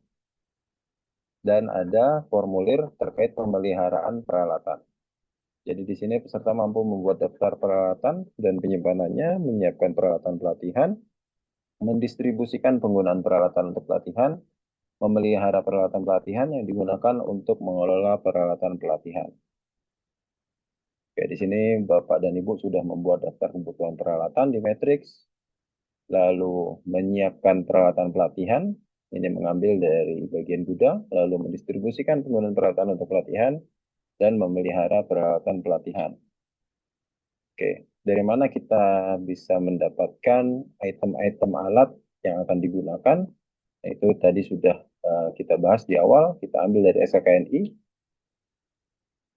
dan ada formulir terkait pemeliharaan peralatan. Jadi di sini peserta mampu membuat daftar peralatan dan penyimpanannya, menyiapkan peralatan pelatihan, mendistribusikan penggunaan peralatan untuk pelatihan, memelihara peralatan pelatihan yang digunakan untuk mengelola peralatan pelatihan. Oke, di sini Bapak dan Ibu sudah membuat daftar kebutuhan peralatan di Matrix, lalu menyiapkan peralatan pelatihan, ini mengambil dari bagian gudang, lalu mendistribusikan penggunaan peralatan untuk pelatihan, dan memelihara peralatan pelatihan. Oke, dari mana kita bisa mendapatkan item-item alat yang akan digunakan? Itu tadi sudah kita bahas di awal, kita ambil dari SKKNI,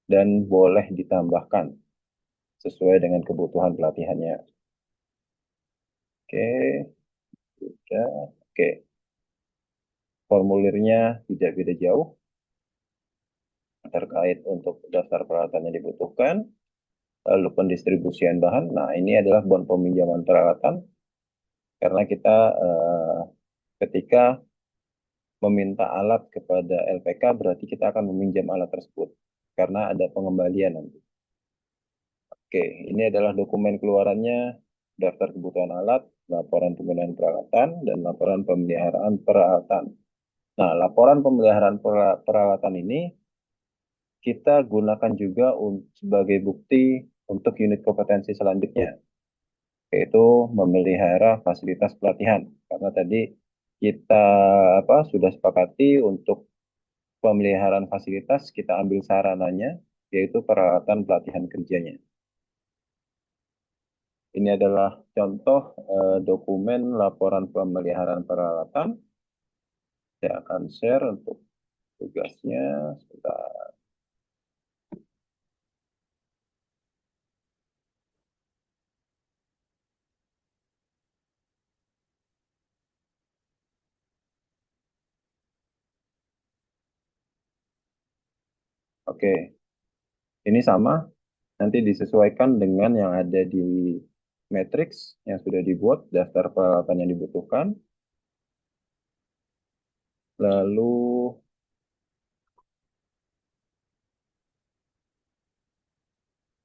dan boleh ditambahkan sesuai dengan kebutuhan pelatihannya. Oke, sudah. Oke, formulirnya tidak beda jauh terkait untuk daftar peralatan yang dibutuhkan, lalu pendistribusian bahan. Nah, ini adalah bon peminjaman peralatan, karena kita ketika meminta alat kepada LPK, berarti kita akan meminjam alat tersebut, karena ada pengembalian nanti. Oke, ini adalah dokumen keluarannya, daftar kebutuhan alat, laporan penggunaan peralatan, dan laporan pemeliharaan peralatan. Nah, laporan pemeliharaan peralatan ini kita gunakan juga sebagai bukti untuk unit kompetensi selanjutnya, yaitu memelihara fasilitas pelatihan. Karena tadi kita sudah sepakati untuk pemeliharaan fasilitas, kita ambil sarananya, yaitu peralatan pelatihan kerjanya. Ini adalah contoh dokumen laporan pemeliharaan peralatan. Saya akan share untuk tugasnya. Sebentar. Oke, ini sama. Nanti disesuaikan dengan yang ada di matrix yang sudah dibuat, daftar peralatan yang dibutuhkan. Lalu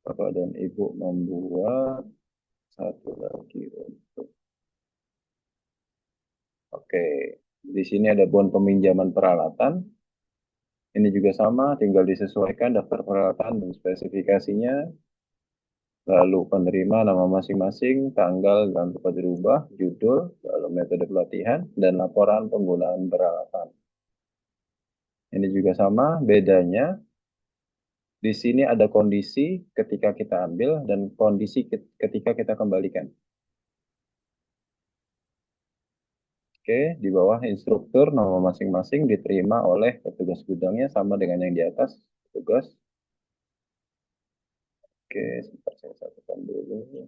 Bapak dan Ibu membuat satu lagi untuk. Oke, di sini ada bon peminjaman peralatan. Ini juga sama, tinggal disesuaikan daftar peralatan dan spesifikasinya. Lalu penerima nama masing-masing, tanggal dan tempat dirubah, judul, lalu metode pelatihan, dan laporan penggunaan peralatan. Ini juga sama, bedanya di sini ada kondisi ketika kita ambil dan kondisi ketika kita kembalikan. Oke, di bawah instruktur nama masing-masing diterima oleh petugas gudangnya sama dengan yang di atas, petugas. Oke, sebentar saya satukan dulu.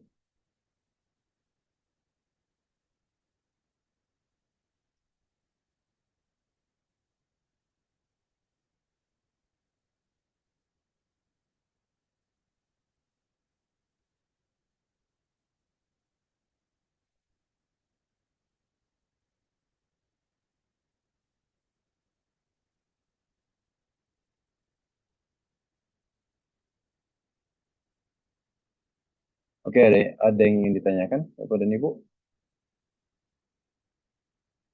Oke, ada yang ingin ditanyakan, Bapak dan Ibu?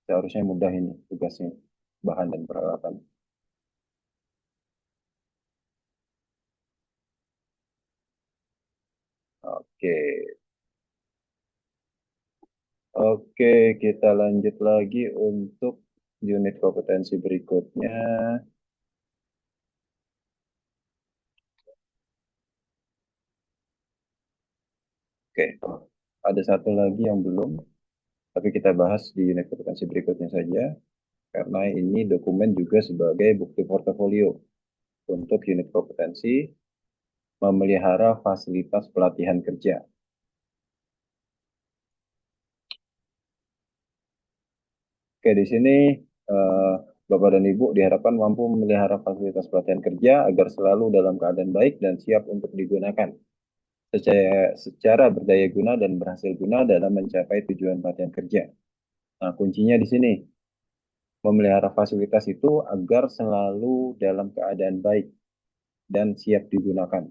Seharusnya mudah ini tugasnya, bahan dan peralatan. Oke, oke, kita lanjut lagi untuk unit kompetensi berikutnya. Oke, ada satu lagi yang belum, tapi kita bahas di unit kompetensi berikutnya saja, karena ini dokumen juga sebagai bukti portofolio untuk unit kompetensi. memelihara fasilitas pelatihan kerja. Oke, di sini Bapak dan Ibu diharapkan mampu memelihara fasilitas pelatihan kerja agar selalu dalam keadaan baik dan siap untuk digunakan secara berdaya guna dan berhasil guna dalam mencapai tujuan pelatihan kerja. Nah, kuncinya di sini, memelihara fasilitas itu agar selalu dalam keadaan baik dan siap digunakan.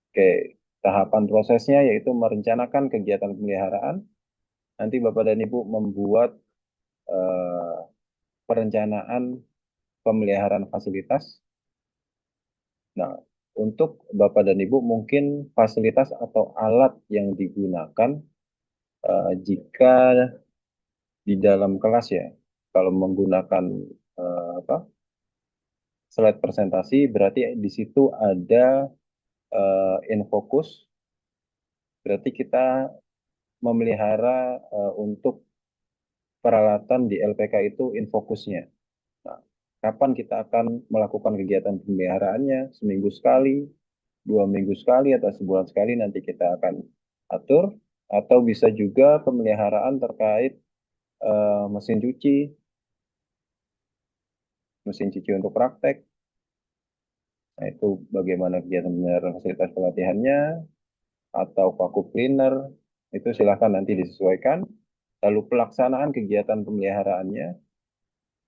Oke, tahapan prosesnya yaitu merencanakan kegiatan pemeliharaan. Nanti Bapak dan Ibu membuat perencanaan pemeliharaan fasilitas. Nah, untuk Bapak dan Ibu mungkin fasilitas atau alat yang digunakan jika di dalam kelas ya, kalau menggunakan slide presentasi, berarti di situ ada InFocus, berarti kita memelihara untuk peralatan di LPK itu InFocusnya. Nah, kapan kita akan melakukan kegiatan pemeliharaannya? Seminggu sekali, 2 minggu sekali, atau sebulan sekali nanti kita akan atur. Atau bisa juga pemeliharaan terkait mesin cuci untuk praktek. Nah, itu bagaimana kegiatan pemeliharaan fasilitas pelatihannya, atau vacuum cleaner, itu silahkan nanti disesuaikan. Lalu pelaksanaan kegiatan pemeliharaannya.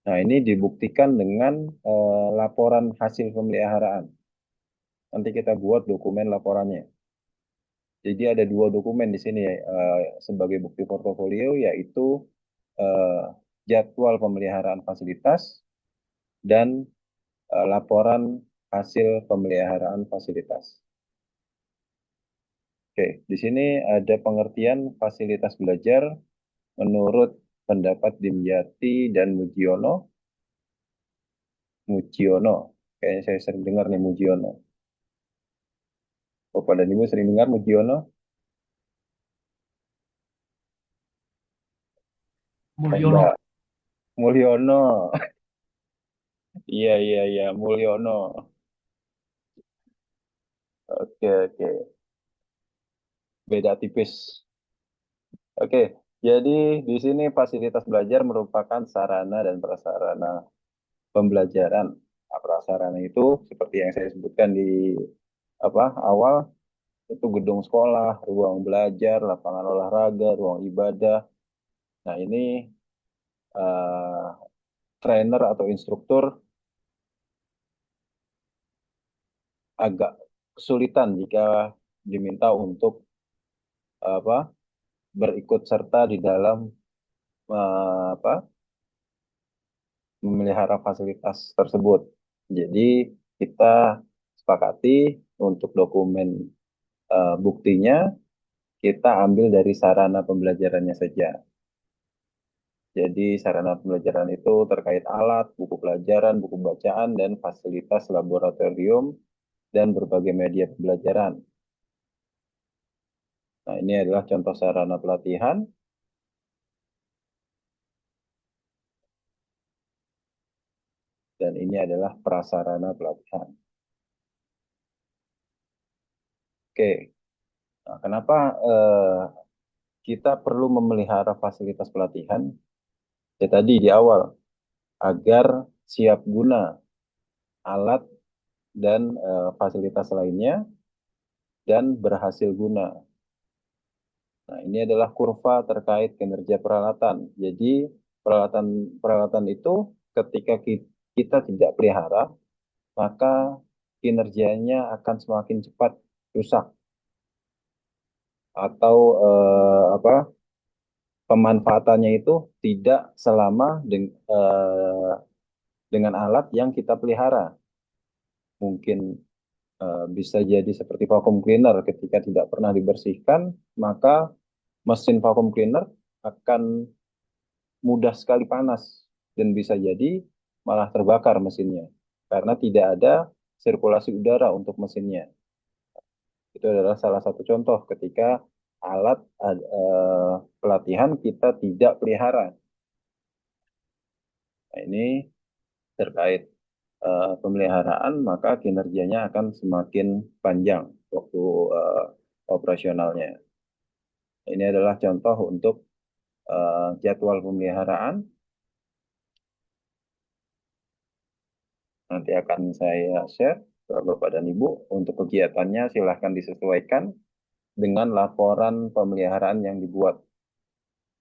Nah, ini dibuktikan dengan laporan hasil pemeliharaan. Nanti kita buat dokumen laporannya. Jadi ada 2 dokumen di sini sebagai bukti portofolio, yaitu jadwal pemeliharaan fasilitas dan laporan hasil pemeliharaan fasilitas. Oke, di sini ada pengertian fasilitas belajar menurut pendapat Dimyati dan Mujiono. Kayaknya saya sering dengar nih Mujiono. Bapak dan Ibu sering dengar Mujiono? Mulyono. Enggak. Mulyono. Iya, iya, iya, Mulyono. Oke, oke. Beda tipis. Oke, jadi di sini fasilitas belajar merupakan sarana dan prasarana pembelajaran. Nah, prasarana itu seperti yang saya sebutkan di awal, itu gedung sekolah, ruang belajar, lapangan olahraga, ruang ibadah. Nah, ini eh, trainer atau instruktur agak kesulitan jika diminta untuk apa berikut serta di dalam apa memelihara fasilitas tersebut. Jadi kita sepakati untuk dokumen buktinya kita ambil dari sarana pembelajarannya saja. Jadi sarana pembelajaran itu terkait alat, buku pelajaran, buku bacaan, dan fasilitas laboratorium dan berbagai media pembelajaran. Nah, ini adalah contoh sarana pelatihan. Dan ini adalah prasarana pelatihan. Oke, nah, kenapa kita perlu memelihara fasilitas pelatihan? Ya tadi di awal, agar siap guna alat dan fasilitas lainnya dan berhasil guna. Nah, ini adalah kurva terkait kinerja peralatan. Jadi peralatan itu ketika kita tidak pelihara, maka kinerjanya akan semakin cepat rusak atau pemanfaatannya itu tidak selama dengan alat yang kita pelihara. Mungkin bisa jadi seperti vacuum cleaner, ketika tidak pernah dibersihkan, maka mesin vacuum cleaner akan mudah sekali panas dan bisa jadi malah terbakar mesinnya karena tidak ada sirkulasi udara untuk mesinnya. Itu adalah salah satu contoh ketika alat pelatihan kita tidak pelihara. Nah, ini terkait pemeliharaan, maka kinerjanya akan semakin panjang waktu operasionalnya. Ini adalah contoh untuk jadwal pemeliharaan. Nanti akan saya share ke Bapak dan Ibu. Untuk kegiatannya silahkan disesuaikan dengan laporan pemeliharaan yang dibuat.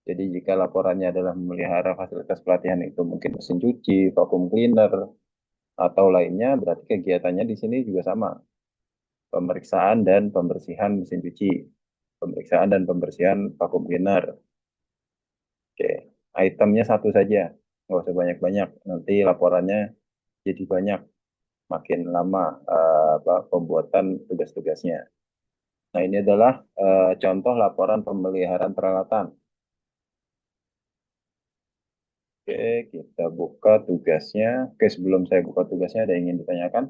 Jadi jika laporannya adalah memelihara fasilitas pelatihan itu mungkin mesin cuci, vacuum cleaner, atau lainnya, berarti kegiatannya di sini juga sama. Pemeriksaan dan pembersihan mesin cuci, pemeriksaan dan pembersihan vacuum cleaner. Oke, itemnya satu saja, nggak usah banyak-banyak. Nanti laporannya jadi banyak, makin lama pembuatan tugas-tugasnya. Nah, ini adalah contoh laporan pemeliharaan peralatan. Oke, kita buka tugasnya. Oke, sebelum saya buka tugasnya, ada yang ingin ditanyakan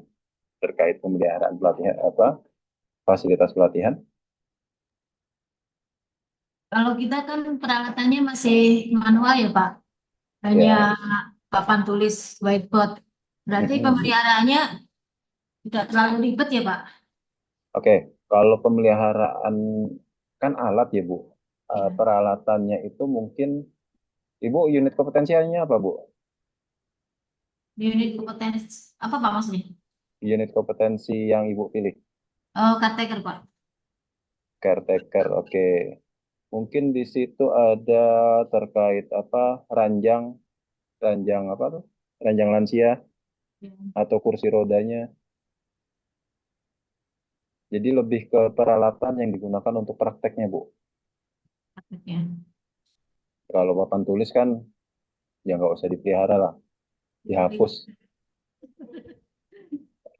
terkait pemeliharaan pelatihan fasilitas pelatihan? Kalau kita kan peralatannya masih manual ya Pak, hanya Ya. papan tulis whiteboard. Berarti pemeliharaannya tidak terlalu ribet ya Pak? Oke, kalau pemeliharaan kan alat ya Bu. Ya. Peralatannya itu mungkin Ibu unit kompetensinya apa Bu? Unit kompetensi apa Pak maksudnya? Unit kompetensi yang Ibu pilih. Oh, caretaker Pak. Caretaker, oke. Mungkin di situ ada terkait apa ranjang, ranjang apa tuh? Ranjang lansia Ya, atau kursi rodanya. Jadi lebih ke peralatan yang digunakan untuk prakteknya Bu. caretaker. Kalau papan tulis kan ya nggak usah dipelihara lah, dihapus.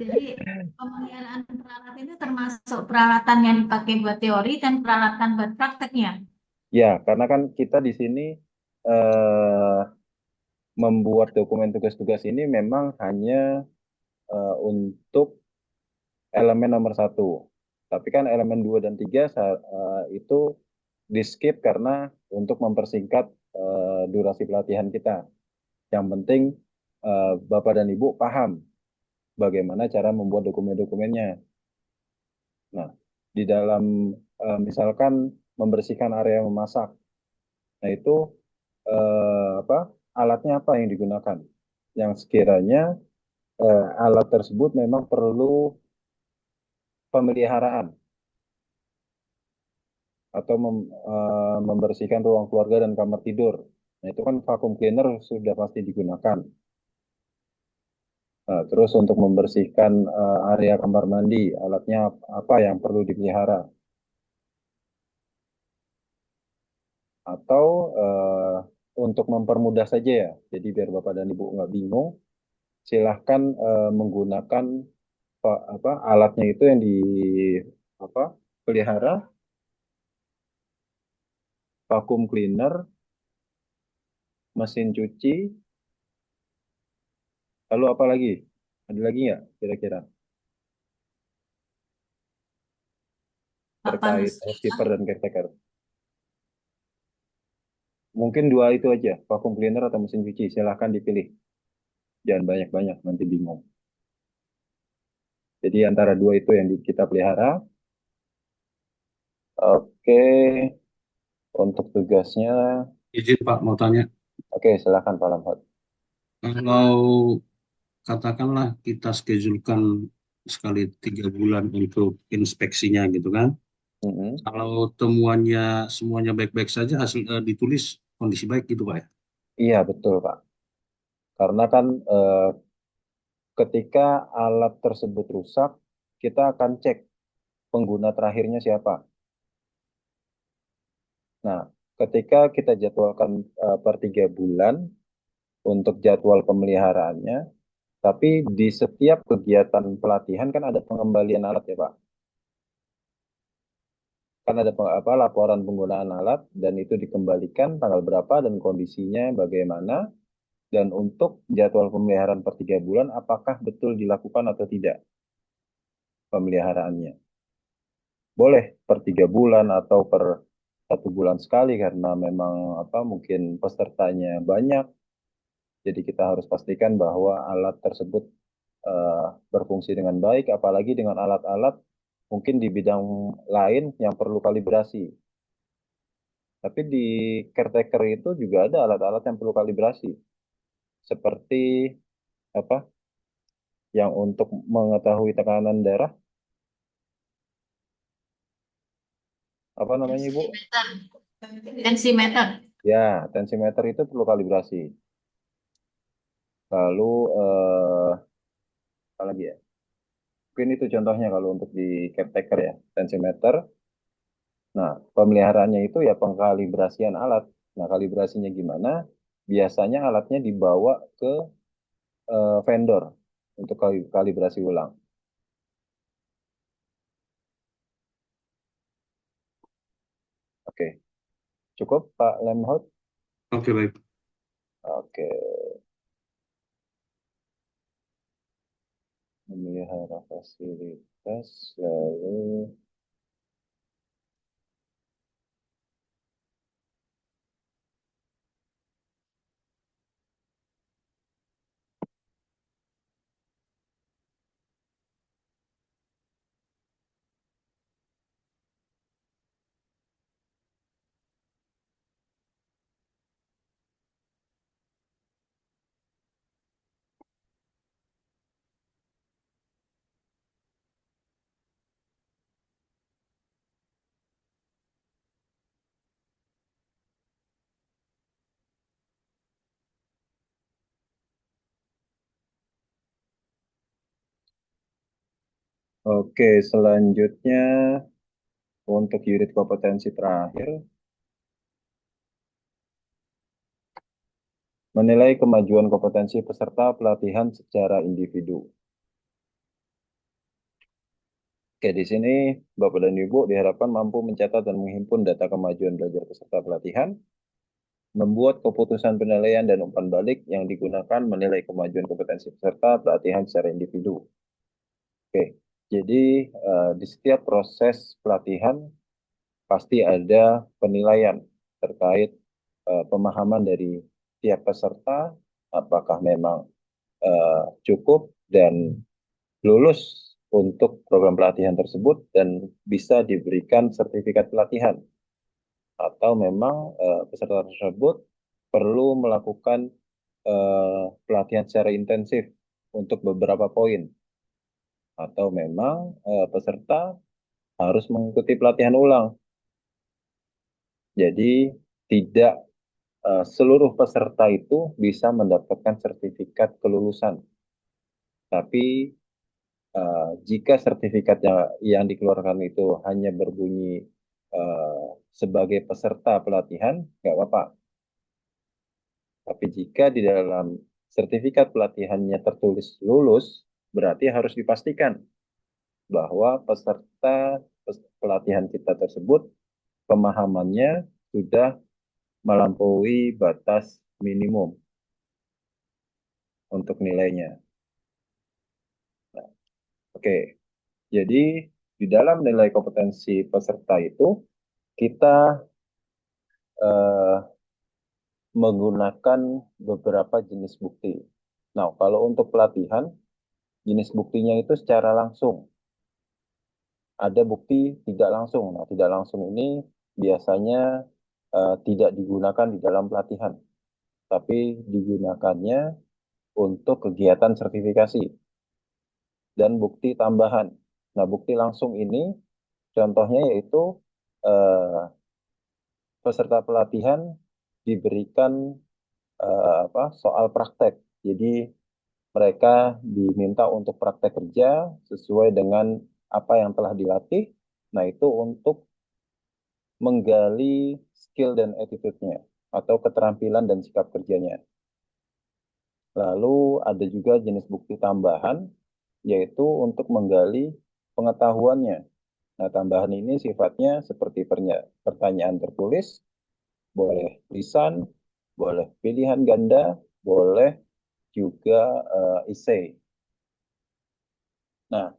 Jadi pemeliharaan peralatan itu termasuk peralatan yang dipakai buat teori dan peralatan buat prakteknya. Ya, karena kan kita di sini eh, membuat dokumen tugas-tugas ini memang hanya untuk elemen nomor satu. Tapi kan elemen 2 dan 3 itu di skip karena untuk mempersingkat durasi pelatihan kita. Yang penting Bapak dan Ibu paham bagaimana cara membuat dokumen-dokumennya. Nah, di dalam misalkan membersihkan area memasak, nah itu apa alatnya apa yang digunakan? Yang sekiranya alat tersebut memang perlu pemeliharaan atau membersihkan ruang keluarga dan kamar tidur. Nah, itu kan vacuum cleaner sudah pasti digunakan. Nah, terus untuk membersihkan area kamar mandi, alatnya apa yang perlu dipelihara? Atau untuk mempermudah saja ya, jadi biar Bapak dan Ibu nggak bingung, silahkan menggunakan alatnya itu yang di apa pelihara, vacuum cleaner, mesin cuci, lalu apa lagi? Ada lagi nggak kira-kira Papan terkait housekeeper dan caretaker? Mungkin dua itu aja, vacuum cleaner atau mesin cuci. Silahkan dipilih. Jangan banyak-banyak, nanti bingung. Jadi antara dua itu yang kita pelihara. Oke, untuk tugasnya. Izin Pak, mau tanya. Oke, silahkan Pak Lamhot. Kalau katakanlah kita schedulekan sekali 3 bulan untuk inspeksinya gitu kan. Mm-mm. Kalau temuannya semuanya baik-baik saja, hasil ditulis kondisi baik gitu Pak ya. Iya, betul Pak. Karena kan ketika alat tersebut rusak, kita akan cek pengguna terakhirnya siapa. Nah, ketika kita jadwalkan per 3 bulan untuk jadwal pemeliharaannya, tapi di setiap kegiatan pelatihan kan ada pengembalian alat ya Pak. Kan ada laporan penggunaan alat dan itu dikembalikan tanggal berapa dan kondisinya bagaimana. Dan untuk jadwal pemeliharaan per 3 bulan, apakah betul dilakukan atau tidak pemeliharaannya? Boleh per 3 bulan atau per 1 bulan sekali karena memang mungkin pesertanya banyak. Jadi kita harus pastikan bahwa alat tersebut berfungsi dengan baik, apalagi dengan alat-alat mungkin di bidang lain yang perlu kalibrasi. Tapi di caretaker itu juga ada alat-alat yang perlu kalibrasi, seperti apa? Yang untuk mengetahui tekanan darah, apa namanya Ibu? Tensimeter. Ya, tensimeter itu perlu kalibrasi. Lalu apa lagi ya? Mungkin itu contohnya kalau untuk di caretaker ya, tensimeter. Nah, pemeliharaannya itu ya pengkalibrasian alat. Nah, kalibrasinya gimana? Biasanya alatnya dibawa ke vendor untuk kalibrasi ulang. Oke, cukup Pak Lemhot? Oke, baik. Oke, memelihara fasilitas, lalu oke, selanjutnya untuk unit kompetensi terakhir, menilai kemajuan kompetensi peserta pelatihan secara individu. Oke, di sini Bapak dan Ibu diharapkan mampu mencatat dan menghimpun data kemajuan belajar peserta pelatihan, membuat keputusan penilaian dan umpan balik yang digunakan menilai kemajuan kompetensi peserta pelatihan secara individu. Oke, jadi di setiap proses pelatihan pasti ada penilaian terkait pemahaman dari tiap peserta, apakah memang cukup dan lulus untuk program pelatihan tersebut dan bisa diberikan sertifikat pelatihan, atau memang peserta tersebut perlu melakukan pelatihan secara intensif untuk beberapa poin, atau memang peserta harus mengikuti pelatihan ulang. Jadi tidak seluruh peserta itu bisa mendapatkan sertifikat kelulusan. Tapi jika sertifikat yang dikeluarkan itu hanya berbunyi sebagai peserta pelatihan, nggak apa-apa. Tapi jika di dalam sertifikat pelatihannya tertulis lulus, berarti harus dipastikan bahwa peserta pelatihan kita tersebut pemahamannya sudah melampaui batas minimum untuk nilainya. Nah, oke, jadi di dalam nilai kompetensi peserta itu kita eh, menggunakan beberapa jenis bukti. Nah, kalau untuk pelatihan, jenis buktinya itu secara langsung. Ada bukti tidak langsung. Nah, tidak langsung ini biasanya tidak digunakan di dalam pelatihan, tapi digunakannya untuk kegiatan sertifikasi dan bukti tambahan. Nah, bukti langsung ini contohnya yaitu eh, peserta pelatihan diberikan soal praktek. Jadi mereka diminta untuk praktek kerja sesuai dengan apa yang telah dilatih. Nah, itu untuk menggali skill dan attitude-nya atau keterampilan dan sikap kerjanya. Lalu ada juga jenis bukti tambahan, yaitu untuk menggali pengetahuannya. Nah, tambahan ini sifatnya seperti pertanyaan tertulis, boleh lisan, boleh pilihan ganda, boleh juga essay. Nah,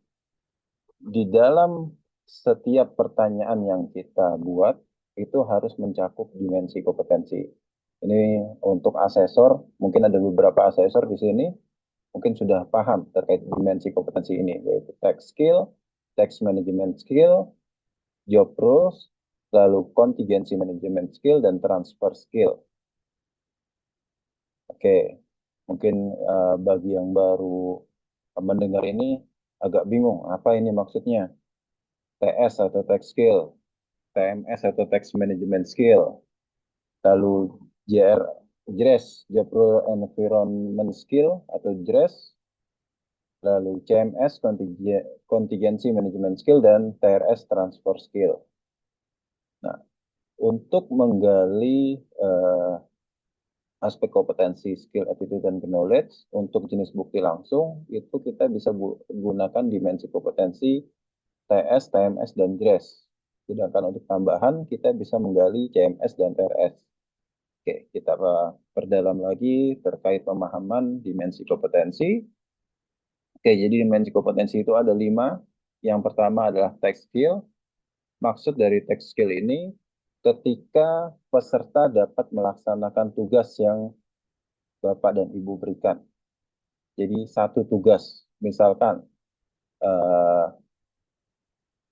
di dalam setiap pertanyaan yang kita buat itu harus mencakup dimensi kompetensi. Ini untuk asesor, mungkin ada beberapa asesor di sini. mungkin sudah paham terkait dimensi kompetensi ini, yaitu text skill, text management skill, job roles, lalu contingency management skill, dan transfer skill. Oke, mungkin bagi yang baru mendengar ini agak bingung, apa ini maksudnya? TS atau text skill, TMS atau text management skill, lalu JRS, Job Role Environment Skill atau JRES, lalu CMS, Contingency Management Skill, dan TRS, Transfer Skill. Nah, untuk menggali aspek kompetensi, skill, attitude, dan knowledge untuk jenis bukti langsung, itu kita bisa gunakan dimensi kompetensi TS, TMS, dan JRES. Sedangkan untuk tambahan, kita bisa menggali CMS dan TRS. Oke, kita perdalam lagi terkait pemahaman dimensi kompetensi. Oke, jadi dimensi kompetensi itu ada 5. Yang pertama adalah text skill. Maksud dari text skill ini, ketika peserta dapat melaksanakan tugas yang Bapak dan Ibu berikan. Jadi satu tugas, misalkan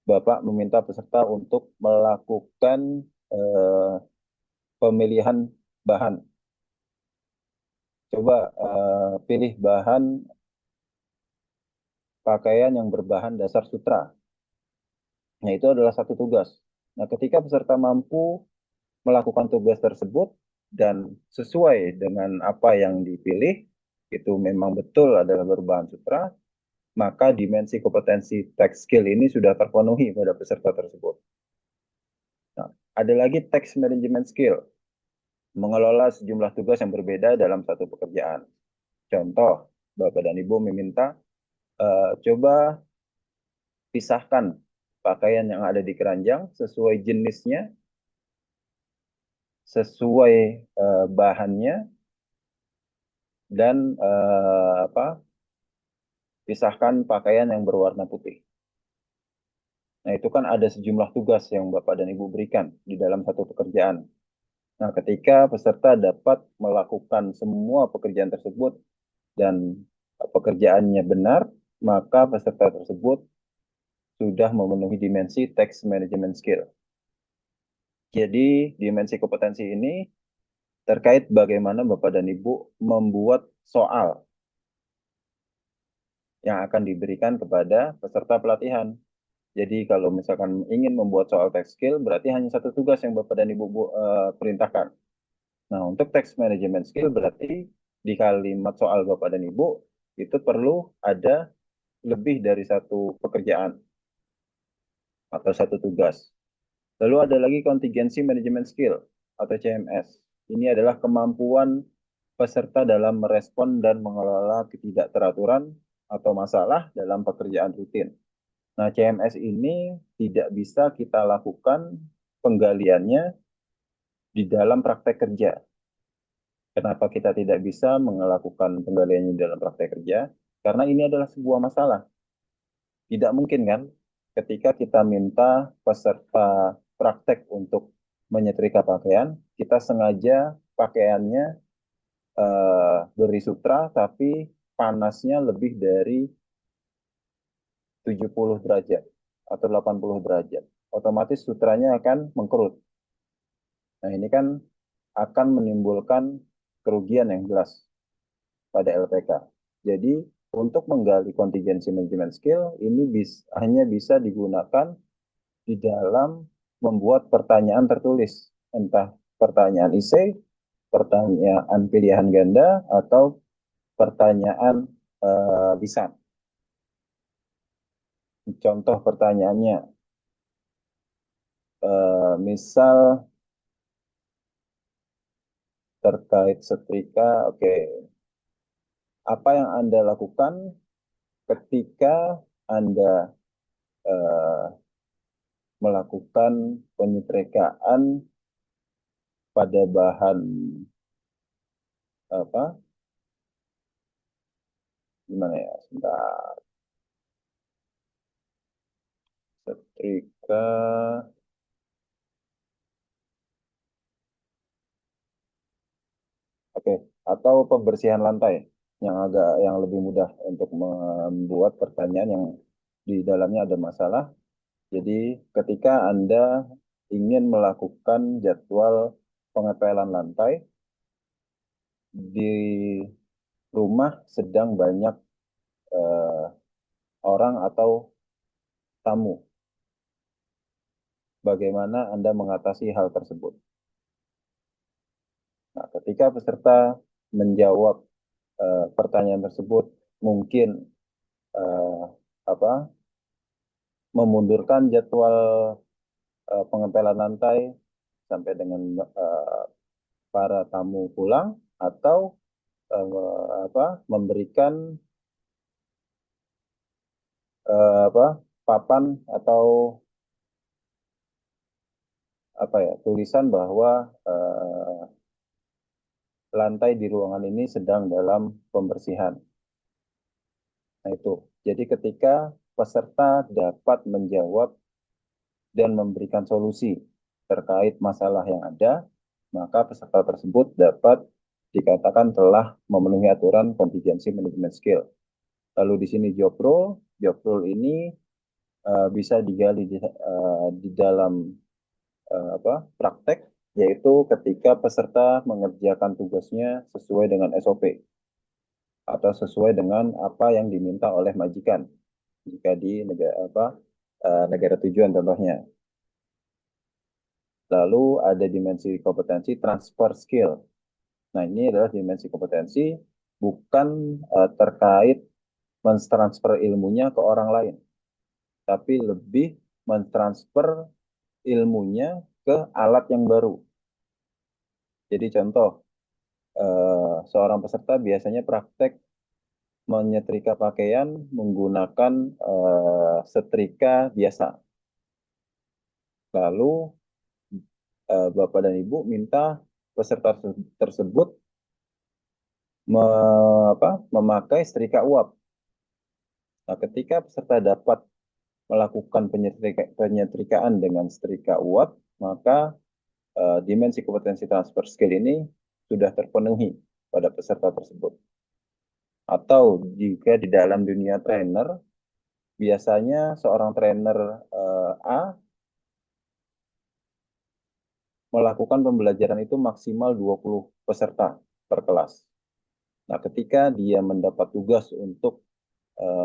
Bapak meminta peserta untuk melakukan pemilihan bahan. Coba pilih bahan pakaian yang berbahan dasar sutra. Nah, itu adalah satu tugas. Nah, ketika peserta mampu melakukan tugas tersebut dan sesuai dengan apa yang dipilih, itu memang betul adalah berbahan sutra, maka dimensi kompetensi text skill ini sudah terpenuhi pada peserta tersebut. Nah, ada lagi text management skill, mengelola sejumlah tugas yang berbeda dalam satu pekerjaan. Contoh, Bapak dan Ibu meminta, coba pisahkan pakaian yang ada di keranjang sesuai jenisnya, sesuai bahannya, dan pisahkan pakaian yang berwarna putih. Nah, itu kan ada sejumlah tugas yang Bapak dan Ibu berikan di dalam satu pekerjaan. Nah, ketika peserta dapat melakukan semua pekerjaan tersebut dan pekerjaannya benar, maka peserta tersebut sudah memenuhi dimensi text management skill. Jadi, dimensi kompetensi ini terkait bagaimana Bapak dan Ibu membuat soal yang akan diberikan kepada peserta pelatihan. Jadi kalau misalkan ingin membuat soal text skill, berarti hanya satu tugas yang Bapak dan Ibu perintahkan. Nah, untuk text management skill berarti di kalimat soal Bapak dan Ibu, itu perlu ada lebih dari satu pekerjaan atau satu tugas. Lalu ada lagi contingency management skill atau CMS. Ini adalah kemampuan peserta dalam merespon dan mengelola ketidakteraturan atau masalah dalam pekerjaan rutin. Nah, CMS ini tidak bisa kita lakukan penggaliannya di dalam praktek kerja. Kenapa kita tidak bisa melakukan penggaliannya di dalam praktek kerja? Karena ini adalah sebuah masalah. Tidak mungkin kan ketika kita minta peserta praktek untuk menyetrika pakaian, kita sengaja pakaiannya beri sutra tapi panasnya lebih dari 70 derajat atau 80 derajat. Otomatis sutranya akan mengkerut. Nah, ini kan akan menimbulkan kerugian yang jelas pada LPK. Jadi, untuk menggali contingency management skill, ini hanya bisa digunakan di dalam membuat pertanyaan tertulis. Entah pertanyaan essay, pertanyaan pilihan ganda, atau pertanyaan lisan. Contoh pertanyaannya, misal terkait setrika, oke. Apa yang Anda lakukan ketika Anda melakukan penyetrikaan pada bahan apa? Gimana ya? Sebentar. Setrika. Oke, atau pembersihan lantai. yang lebih mudah untuk membuat pertanyaan yang di dalamnya ada masalah. Jadi ketika Anda ingin melakukan jadwal pengetelan lantai, di rumah sedang banyak eh, orang atau tamu. Bagaimana Anda mengatasi hal tersebut? Nah, ketika peserta menjawab pertanyaan tersebut, mungkin eh, apa memundurkan jadwal pengempelan lantai sampai dengan para tamu pulang, atau memberikan papan atau tulisan bahwa lantai di ruangan ini sedang dalam pembersihan. Nah itu. Jadi ketika peserta dapat menjawab dan memberikan solusi terkait masalah yang ada, maka peserta tersebut dapat dikatakan telah memenuhi aturan contingency management skill. Lalu di sini job role ini bisa digali di dalam praktek, yaitu ketika peserta mengerjakan tugasnya sesuai dengan SOP atau sesuai dengan apa yang diminta oleh majikan jika di negara tujuan contohnya. Lalu ada dimensi kompetensi transfer skill. Nah, ini adalah dimensi kompetensi bukan terkait mentransfer ilmunya ke orang lain, tapi lebih mentransfer ilmunya ke alat yang baru. Jadi contoh, seorang peserta biasanya praktek menyetrika pakaian menggunakan setrika biasa. Lalu Bapak dan Ibu minta peserta tersebut memakai setrika uap. Nah, ketika peserta dapat melakukan penyetrikaan dengan setrika uap, maka dimensi kompetensi transfer skill ini sudah terpenuhi pada peserta tersebut. Atau jika di dalam dunia trainer, biasanya seorang trainer A melakukan pembelajaran itu maksimal 20 peserta per kelas. Nah, ketika dia mendapat tugas untuk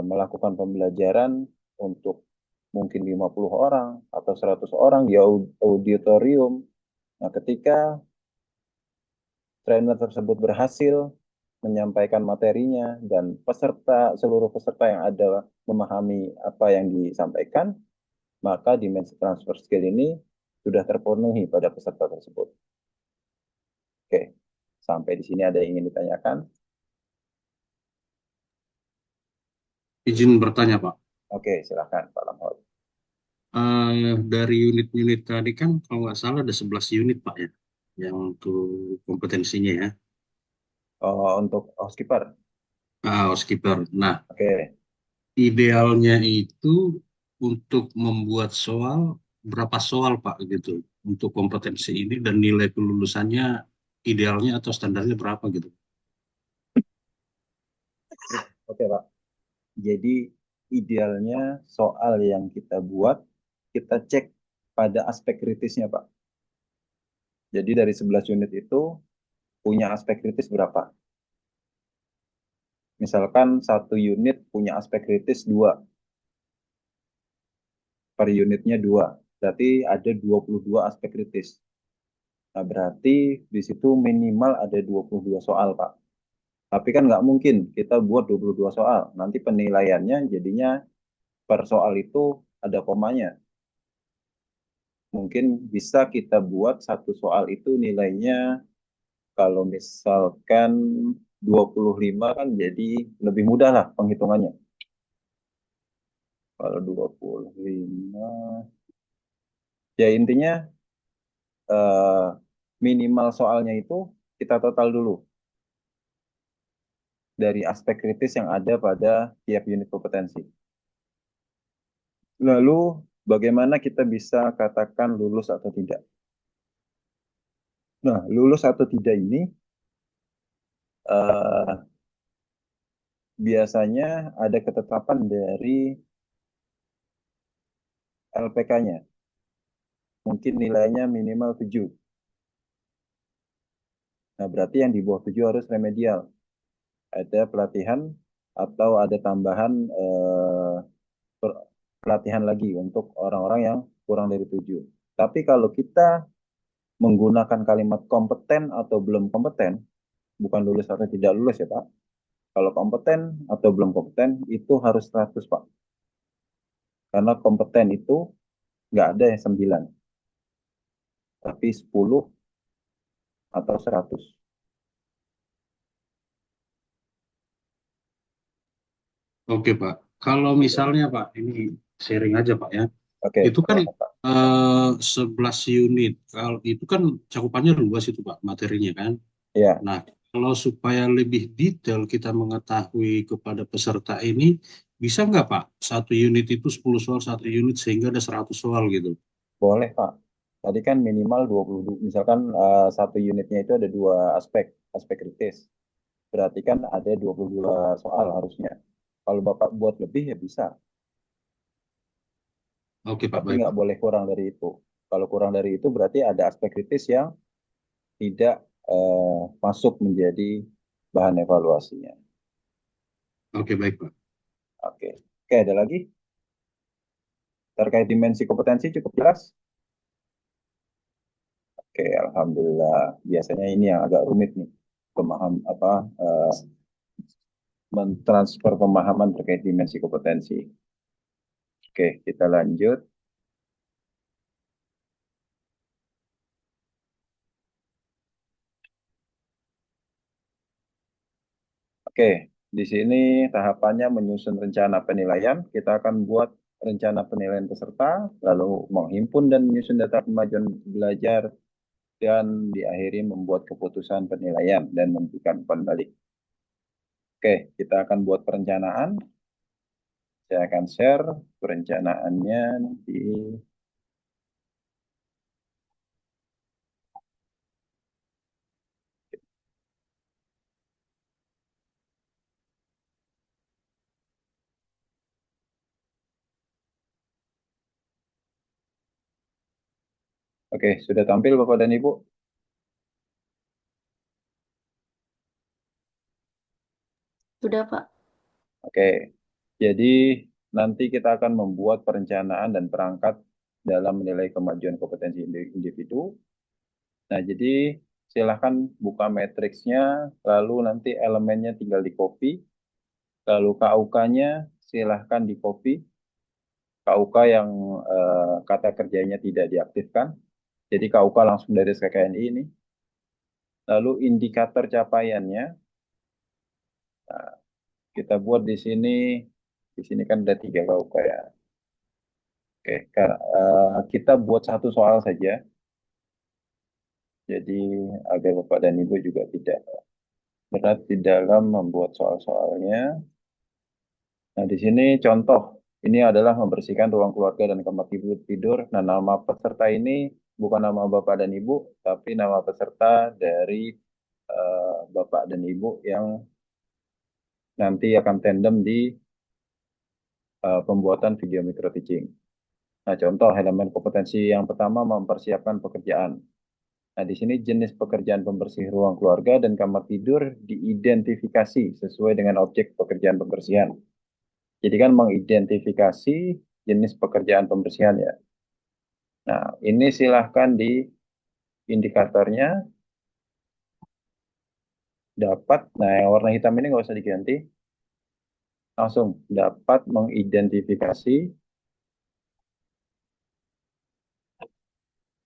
melakukan pembelajaran untuk mungkin 50 orang atau 100 orang di auditorium, nah ketika trainer tersebut berhasil menyampaikan materinya dan seluruh peserta yang ada memahami apa yang disampaikan, maka dimensi transfer skill ini sudah terpenuhi pada peserta tersebut. Oke, sampai di sini ada yang ingin ditanyakan? Izin bertanya, Pak. Oke, silakan Pak Lamhot. Dari unit-unit tadi kan kalau nggak salah ada 11 unit, Pak, ya, yang untuk kompetensinya ya. Untuk housekeeper. Housekeeper. Nah, Oke. idealnya itu untuk membuat soal, berapa soal Pak gitu untuk kompetensi ini, dan nilai kelulusannya idealnya atau standarnya berapa gitu. Oke Pak. Jadi idealnya soal yang kita buat, kita cek pada aspek kritisnya Pak. Jadi dari 11 unit itu punya aspek kritis berapa? Misalkan satu unit punya aspek kritis 2. Per unitnya 2. Berarti ada 22 aspek kritis. Nah, berarti di situ minimal ada 22 soal, Pak. Tapi kan nggak mungkin kita buat 22 soal. Nanti penilaiannya jadinya per soal itu ada komanya. Mungkin bisa kita buat satu soal itu nilainya kalau misalkan 25 kan jadi lebih mudah lah penghitungannya. Kalau 25, ya intinya minimal soalnya itu kita total dulu dari aspek kritis yang ada pada tiap unit kompetensi. Lalu bagaimana kita bisa katakan lulus atau tidak? Nah, lulus atau tidak ini biasanya ada ketetapan dari LPK-nya. Mungkin nilainya minimal 7. Nah, berarti yang di bawah 7 harus remedial. Ada pelatihan atau ada tambahan pelatihan lagi untuk orang-orang yang kurang dari 7. Tapi kalau kita menggunakan kalimat kompeten atau belum kompeten, bukan lulus atau tidak lulus ya Pak. Kalau kompeten atau belum kompeten itu harus 100 Pak. Karena kompeten itu nggak ada yang 9, tapi 10 atau 100. Oke Pak, kalau misalnya Pak, ini sharing aja Pak ya, Oke, itu kan silakan, Pak. 11 unit, kalau itu kan cakupannya luas itu Pak materinya kan. Ya, Nah, kalau supaya lebih detail kita mengetahui kepada peserta ini, bisa nggak Pak, satu unit itu 10 soal, satu unit sehingga ada 100 soal gitu. boleh Pak. Tadi kan minimal 20, misalkan satu unitnya itu ada dua aspek, aspek kritis. Berarti kan ada 22 soal harusnya. Kalau Bapak buat lebih ya bisa, Oke Pak, tapi baik nggak Pak. boleh kurang dari itu. Kalau kurang dari itu berarti ada aspek kritis yang tidak masuk menjadi bahan evaluasinya. Oke, baik Pak. Oke, oke ada lagi terkait dimensi kompetensi cukup jelas. Oke, alhamdulillah. Biasanya ini yang agak rumit nih, pemaham apa mentransfer pemahaman terkait dimensi kompetensi. Oke, kita lanjut. Oke, di sini tahapannya menyusun rencana penilaian. Kita akan buat rencana penilaian peserta, lalu menghimpun dan menyusun data kemajuan belajar, dan diakhiri membuat keputusan penilaian dan memberikan umpan balik. Oke, kita akan buat perencanaan. Saya akan share perencanaannya nanti. Oke, sudah tampil Bapak dan Ibu? Sudah, Pak. Oke, jadi nanti kita akan membuat perencanaan dan perangkat dalam menilai kemajuan kompetensi individu. Nah, jadi silahkan buka matriksnya, lalu nanti elemennya tinggal di copy, lalu KUK-nya silahkan di copy, KUK yang kata kerjanya tidak diaktifkan, jadi KUK langsung dari SKKNI ini. Lalu indikator capaiannya, nah, kita buat di sini kan ada 3 KUK ya. Oke, kita buat satu soal saja, jadi agar Bapak dan Ibu juga tidak berat di dalam membuat soal-soalnya. Nah, di sini contoh, ini adalah membersihkan ruang keluarga dan kamar tidur. Nah, nama peserta ini bukan nama Bapak dan Ibu, tapi nama peserta dari Bapak dan Ibu yang nanti akan tandem di pembuatan video micro teaching. Nah, contoh elemen kompetensi yang pertama mempersiapkan pekerjaan. Nah, di sini jenis pekerjaan pembersih ruang keluarga dan kamar tidur diidentifikasi sesuai dengan objek pekerjaan pembersihan. Jadi kan mengidentifikasi jenis pekerjaan pembersihan ya. Nah, ini silahkan di indikatornya dapat, nah yang warna hitam ini nggak usah diganti, langsung dapat mengidentifikasi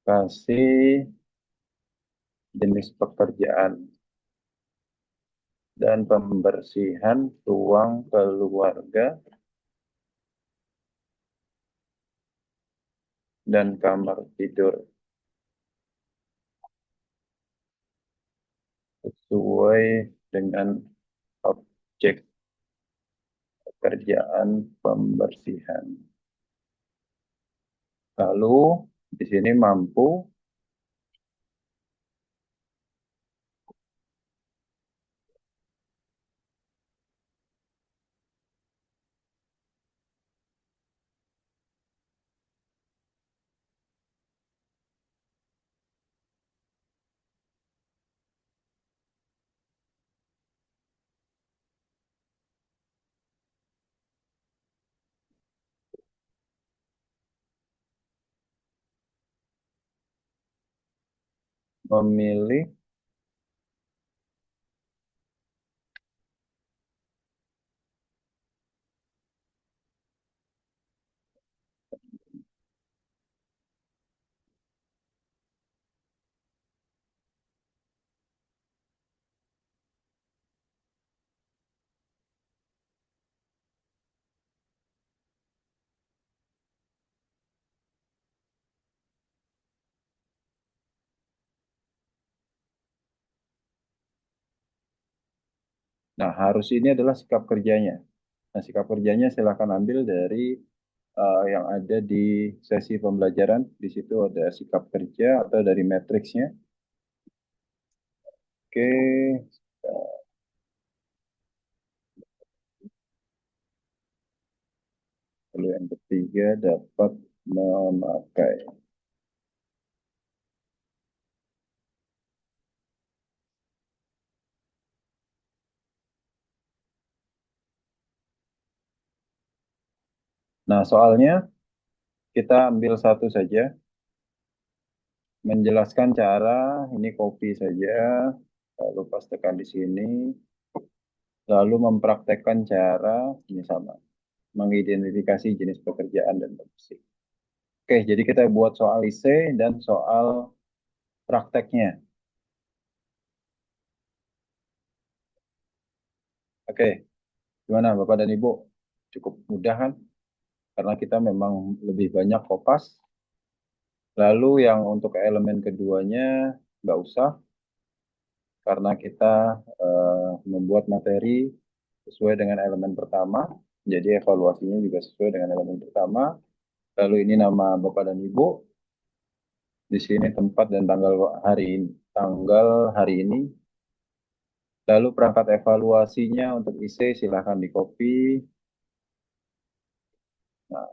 kasih jenis pekerjaan dan pembersihan ruang keluarga dan kamar tidur sesuai dengan objek pekerjaan pembersihan. Lalu di sini mampu memilih Nah, harus ini adalah sikap kerjanya. Nah, sikap kerjanya silahkan ambil dari yang ada di sesi pembelajaran. Di situ ada sikap kerja atau dari matriksnya. Oke, lalu yang ketiga dapat memakai. Nah, soalnya kita ambil satu saja. Menjelaskan cara, ini copy saja. Lalu pastekan di sini. Lalu mempraktekkan cara, ini sama. Mengidentifikasi jenis pekerjaan dan profesi. Oke, jadi kita buat soal IC dan soal prakteknya. Oke, gimana Bapak dan Ibu? Cukup mudah kan? Karena kita memang lebih banyak kopas. Lalu yang untuk elemen keduanya nggak usah, karena kita membuat materi sesuai dengan elemen pertama. Jadi evaluasinya juga sesuai dengan elemen pertama. Lalu ini nama Bapak dan Ibu. Di sini tempat dan tanggal hari ini. Tanggal hari ini. Lalu perangkat evaluasinya untuk IC silahkan di copy. Nah,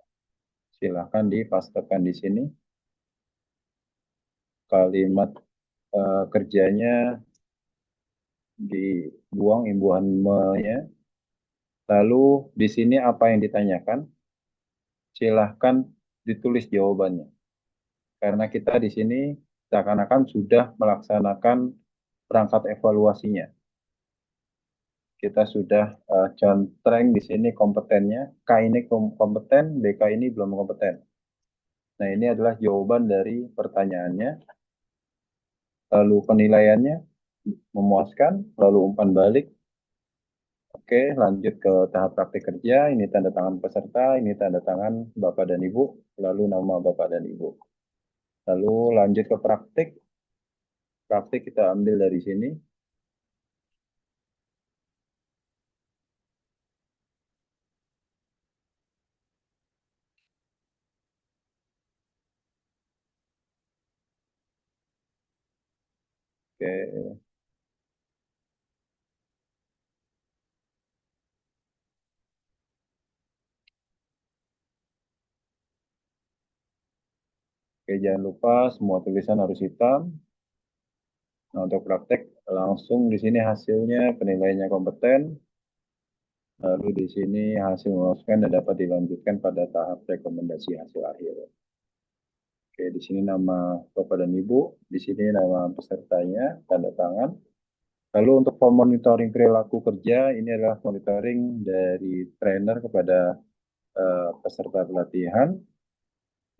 silahkan dipastekan di sini. Kalimat kerjanya dibuang imbuhan me-nya. Lalu di sini apa yang ditanyakan? Silahkan ditulis jawabannya. Karena kita di sini seakan-akan sudah melaksanakan perangkat evaluasinya. Kita sudah contreng di sini kompetennya. K ini kompeten, BK ini belum kompeten. Nah, ini adalah jawaban dari pertanyaannya. Lalu penilaiannya memuaskan, lalu umpan balik. Oke, lanjut ke tahap praktik kerja. Ini tanda tangan peserta, ini tanda tangan Bapak dan Ibu, lalu nama Bapak dan Ibu. Lalu lanjut ke praktik. Praktik kita ambil dari sini. Oke, oke, jangan lupa semua tulisan harus hitam. Nah, untuk praktek langsung di sini hasilnya penilaiannya kompeten. Lalu di sini hasil memuaskan dan dapat dilanjutkan pada tahap rekomendasi hasil akhir. Oke, di sini nama Bapak dan Ibu, di sini nama pesertanya, tanda tangan. Lalu untuk monitoring perilaku kerja, ini adalah monitoring dari trainer kepada peserta pelatihan.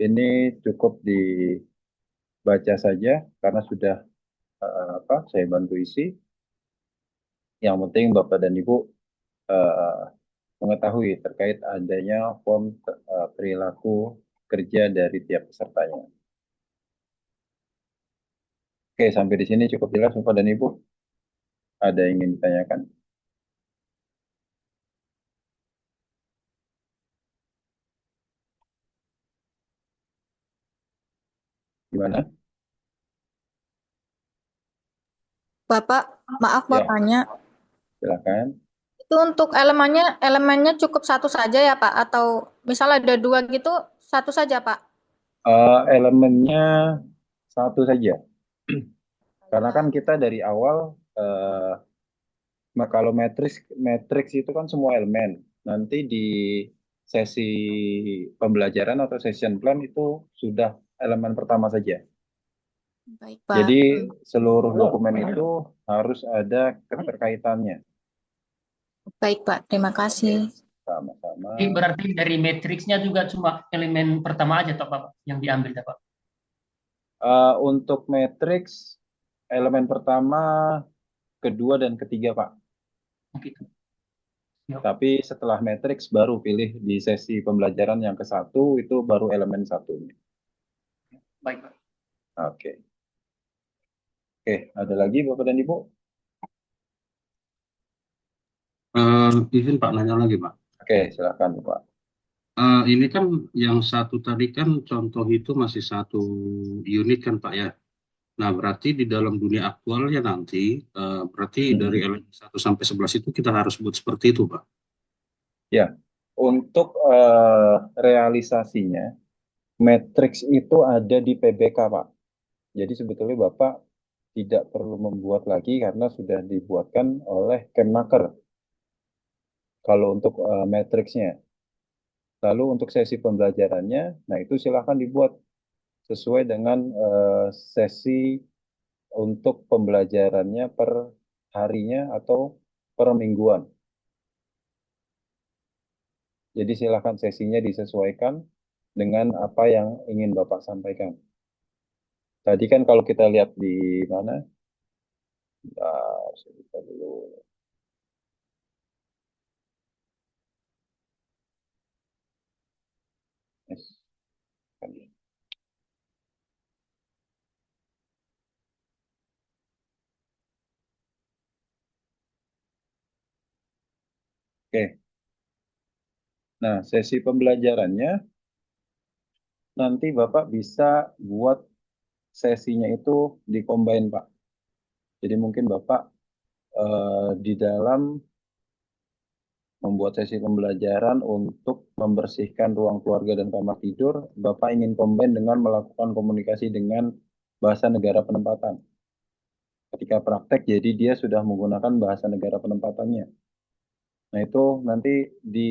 Ini cukup dibaca saja karena sudah saya bantu isi. Yang penting Bapak dan Ibu eh, mengetahui terkait adanya form perilaku kerja dari tiap pesertanya. Oke, sampai di sini cukup jelas Bapak dan Ibu. Ada yang ingin ditanyakan? Gimana? Bapak, maaf mau Ya, tanya, silakan. itu untuk elemennya cukup satu saja ya Pak? Atau misalnya ada dua gitu, satu saja Pak? Elemennya satu saja. Karena kan kita dari awal kalau matriks itu kan semua elemen. Nanti di sesi pembelajaran atau session plan itu sudah elemen pertama saja. Baik, Pak. Jadi seluruh dokumen itu harus ada keterkaitannya. Baik, Pak. Terima kasih. Sama-sama. Jadi berarti dari matriksnya juga cuma elemen pertama aja toh Pak yang diambil toh, Pak. Untuk matriks elemen pertama, kedua, dan ketiga, Pak. Begitu. Yuk. Tapi setelah matriks baru pilih di sesi pembelajaran yang ke-1 itu baru elemen satunya. Baik, Pak. Oke. Oke, ada lagi Bapak dan Ibu? Izin Pak nanya lagi Pak. Oke, silakan Pak. Ini kan yang satu tadi kan contoh itu masih satu unit kan Pak ya. Nah berarti di dalam dunia aktualnya nanti berarti dari elemen 1 sampai 11 itu kita harus buat seperti itu Pak. Ya, untuk realisasinya, matriks itu ada di PBK Pak. Jadi sebetulnya Bapak tidak perlu membuat lagi karena sudah dibuatkan oleh Kemnaker. Kalau untuk matriksnya. Lalu untuk sesi pembelajarannya, nah itu silakan dibuat sesuai dengan sesi untuk pembelajarannya per harinya atau per mingguan. Jadi silakan sesinya disesuaikan dengan apa yang ingin Bapak sampaikan. Tadi kan kalau kita lihat di mana? Saya buka dulu. Yes. Oke. Nah, sesi pembelajarannya nanti Bapak bisa buat sesinya itu di-combine, Pak. Jadi mungkin Bapak di dalam membuat sesi pembelajaran untuk membersihkan ruang keluarga dan kamar tidur, Bapak ingin combine dengan melakukan komunikasi dengan bahasa negara penempatan. Ketika praktek, jadi dia sudah menggunakan bahasa negara penempatannya. Nah, itu nanti di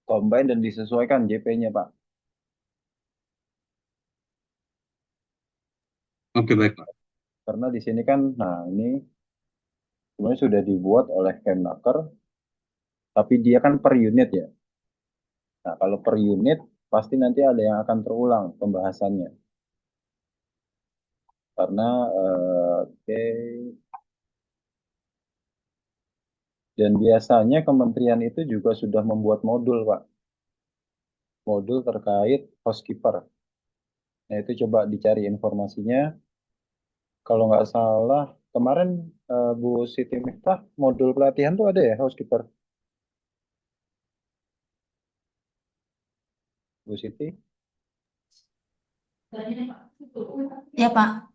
combine dan disesuaikan JP-nya, Pak. Oke baik Pak. Karena di sini kan, nah ini sebenarnya sudah dibuat oleh Kemnaker, tapi dia kan per unit ya. Nah, kalau per unit, pasti nanti ada yang akan terulang pembahasannya. Karena, oke. Dan biasanya kementerian itu juga sudah membuat modul, Pak. Modul terkait housekeeper. Nah, itu coba dicari informasinya. Kalau nggak salah, kemarin Bu Siti Miftah, modul pelatihan tuh ada ya, housekeeper? Bu Siti? Ya, Pak.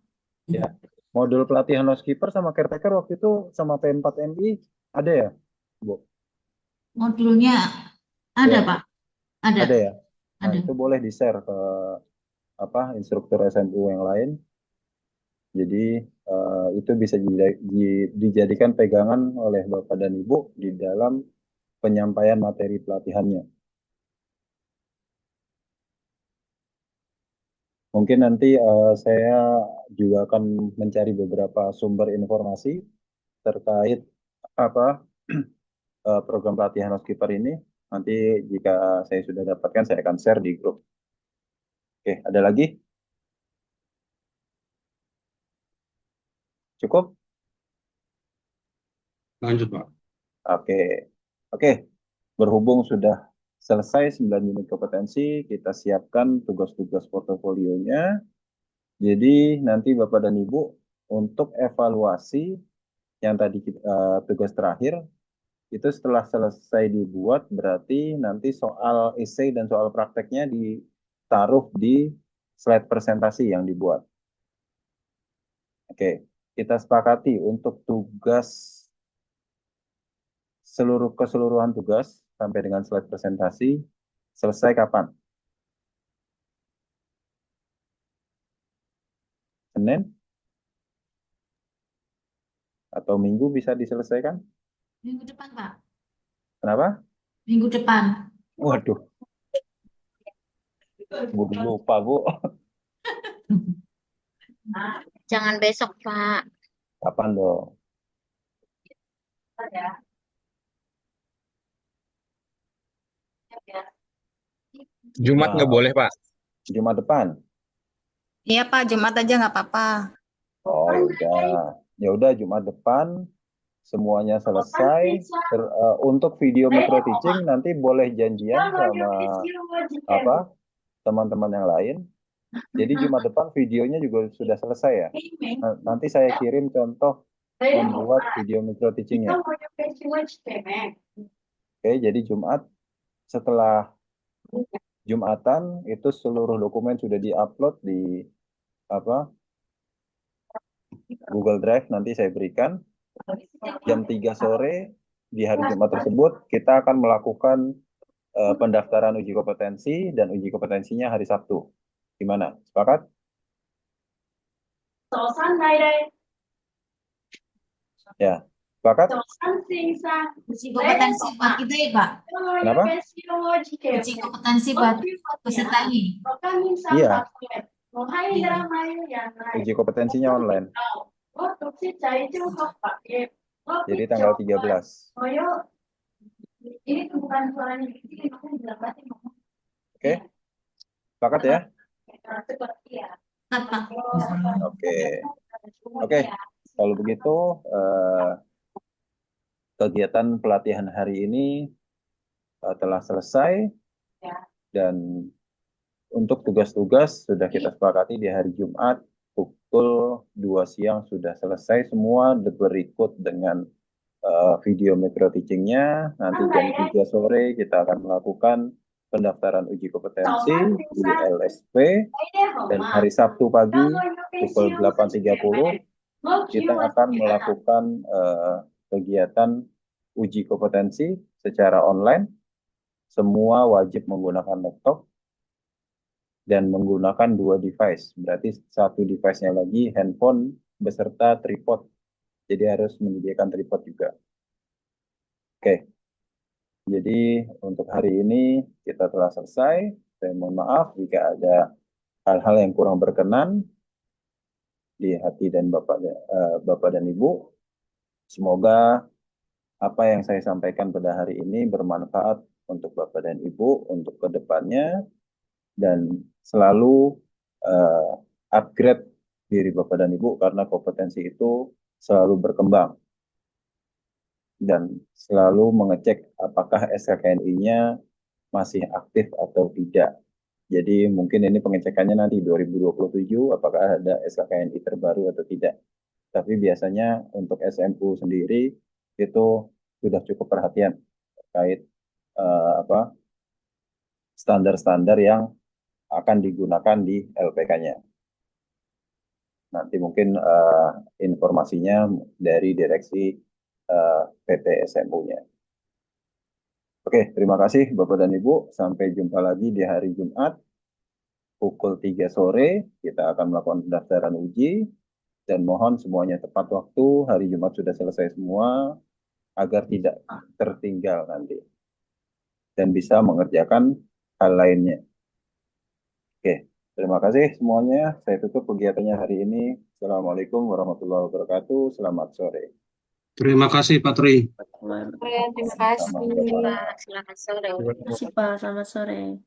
Ya. Modul pelatihan housekeeper sama caretaker waktu itu sama P4MI ada ya, Bu? Modulnya ada, Ya. Pak. Ada. Ada ya? Nah, Ada. itu boleh di-share ke instruktur SMU yang lain. Jadi itu bisa dijadikan pegangan oleh Bapak dan Ibu di dalam penyampaian materi pelatihannya. Mungkin nanti saya juga akan mencari beberapa sumber informasi terkait program pelatihan housekeeper ini. Nanti jika saya sudah dapatkan, saya akan share di grup. Oke, ada lagi? Cukup? Lanjut Pak. Oke. Berhubung sudah selesai 9 unit kompetensi, kita siapkan tugas-tugas portofolionya. Jadi nanti Bapak dan Ibu untuk evaluasi yang tadi tugas terakhir, itu setelah selesai dibuat, berarti nanti soal essay dan soal prakteknya ditaruh di slide presentasi yang dibuat. Oke, kita sepakati untuk tugas keseluruhan tugas sampai dengan slide presentasi selesai kapan? Senin? Atau Minggu bisa diselesaikan? Minggu depan, Pak. Kenapa? Minggu depan. Waduh. Bu lupa, Bu. Jangan besok, Pak. Kapan dong? Jumat nggak boleh, Pak. Jumat depan. Iya, Pak, Jumat aja nggak apa-apa. Oh, ya udah. Ya udah, Jumat depan semuanya selesai. Untuk video micro teaching nanti boleh janjian sama teman-teman yang lain. Jadi Jumat depan videonya juga sudah selesai ya. Nanti saya kirim contoh membuat video micro teachingnya. Oke, jadi Jumat setelah Jumatan itu seluruh dokumen sudah diupload di Google Drive, nanti saya berikan. Jam 3 sore di hari Jumat tersebut kita akan melakukan pendaftaran uji kompetensi, dan uji kompetensinya hari Sabtu. Gimana? Sepakat? Ya, sepakat? Uji kompetensi buat kita ya, Pak. Kenapa? Uji kompetensi buat peserta ini. Iya, uji kompetensinya online. Jadi tanggal 13. Oke? Sepakat ya? Oke. Oke. Kalau begitu, kegiatan pelatihan hari ini telah selesai, dan untuk tugas-tugas sudah kita sepakati di hari Jumat pukul 2 siang sudah selesai semua, berikut dengan video micro teachingnya. Nanti jam 3 sore kita akan melakukan pendaftaran uji kompetensi di LSP, dan hari Sabtu pagi pukul 8.30 kita akan melakukan kegiatan uji kompetensi secara online. Semua wajib menggunakan laptop dan menggunakan 2 device. Berarti satu device-nya lagi handphone beserta tripod. Jadi harus menyediakan tripod juga. Oke. Jadi untuk hari ini kita telah selesai. Saya mohon maaf jika ada hal-hal yang kurang berkenan di hati dan Bapak dan Ibu. Semoga apa yang saya sampaikan pada hari ini bermanfaat untuk Bapak dan Ibu untuk kedepannya, dan selalu upgrade diri Bapak dan Ibu, karena kompetensi itu selalu berkembang, dan selalu mengecek apakah SKKNI-nya masih aktif atau tidak. Jadi mungkin ini pengecekannya nanti 2027 apakah ada SKKNI terbaru atau tidak. Tapi biasanya untuk SMU sendiri itu sudah cukup perhatian terkait standar-standar yang akan digunakan di LPK-nya. Nanti mungkin informasinya dari direksi PT SMU-nya. Oke, terima kasih Bapak dan Ibu. Sampai jumpa lagi di hari Jumat pukul 3 sore. Kita akan melakukan pendaftaran uji, dan mohon semuanya tepat waktu. Hari Jumat sudah selesai semua agar tidak tertinggal nanti dan bisa mengerjakan hal lainnya. Oke, terima kasih semuanya. Saya tutup kegiatannya hari ini. Assalamualaikum warahmatullahi wabarakatuh. Selamat sore. Terima kasih, Pak Tri. Terima kasih, Pak. Selamat sore. Terima kasih, Pak. Selamat sore.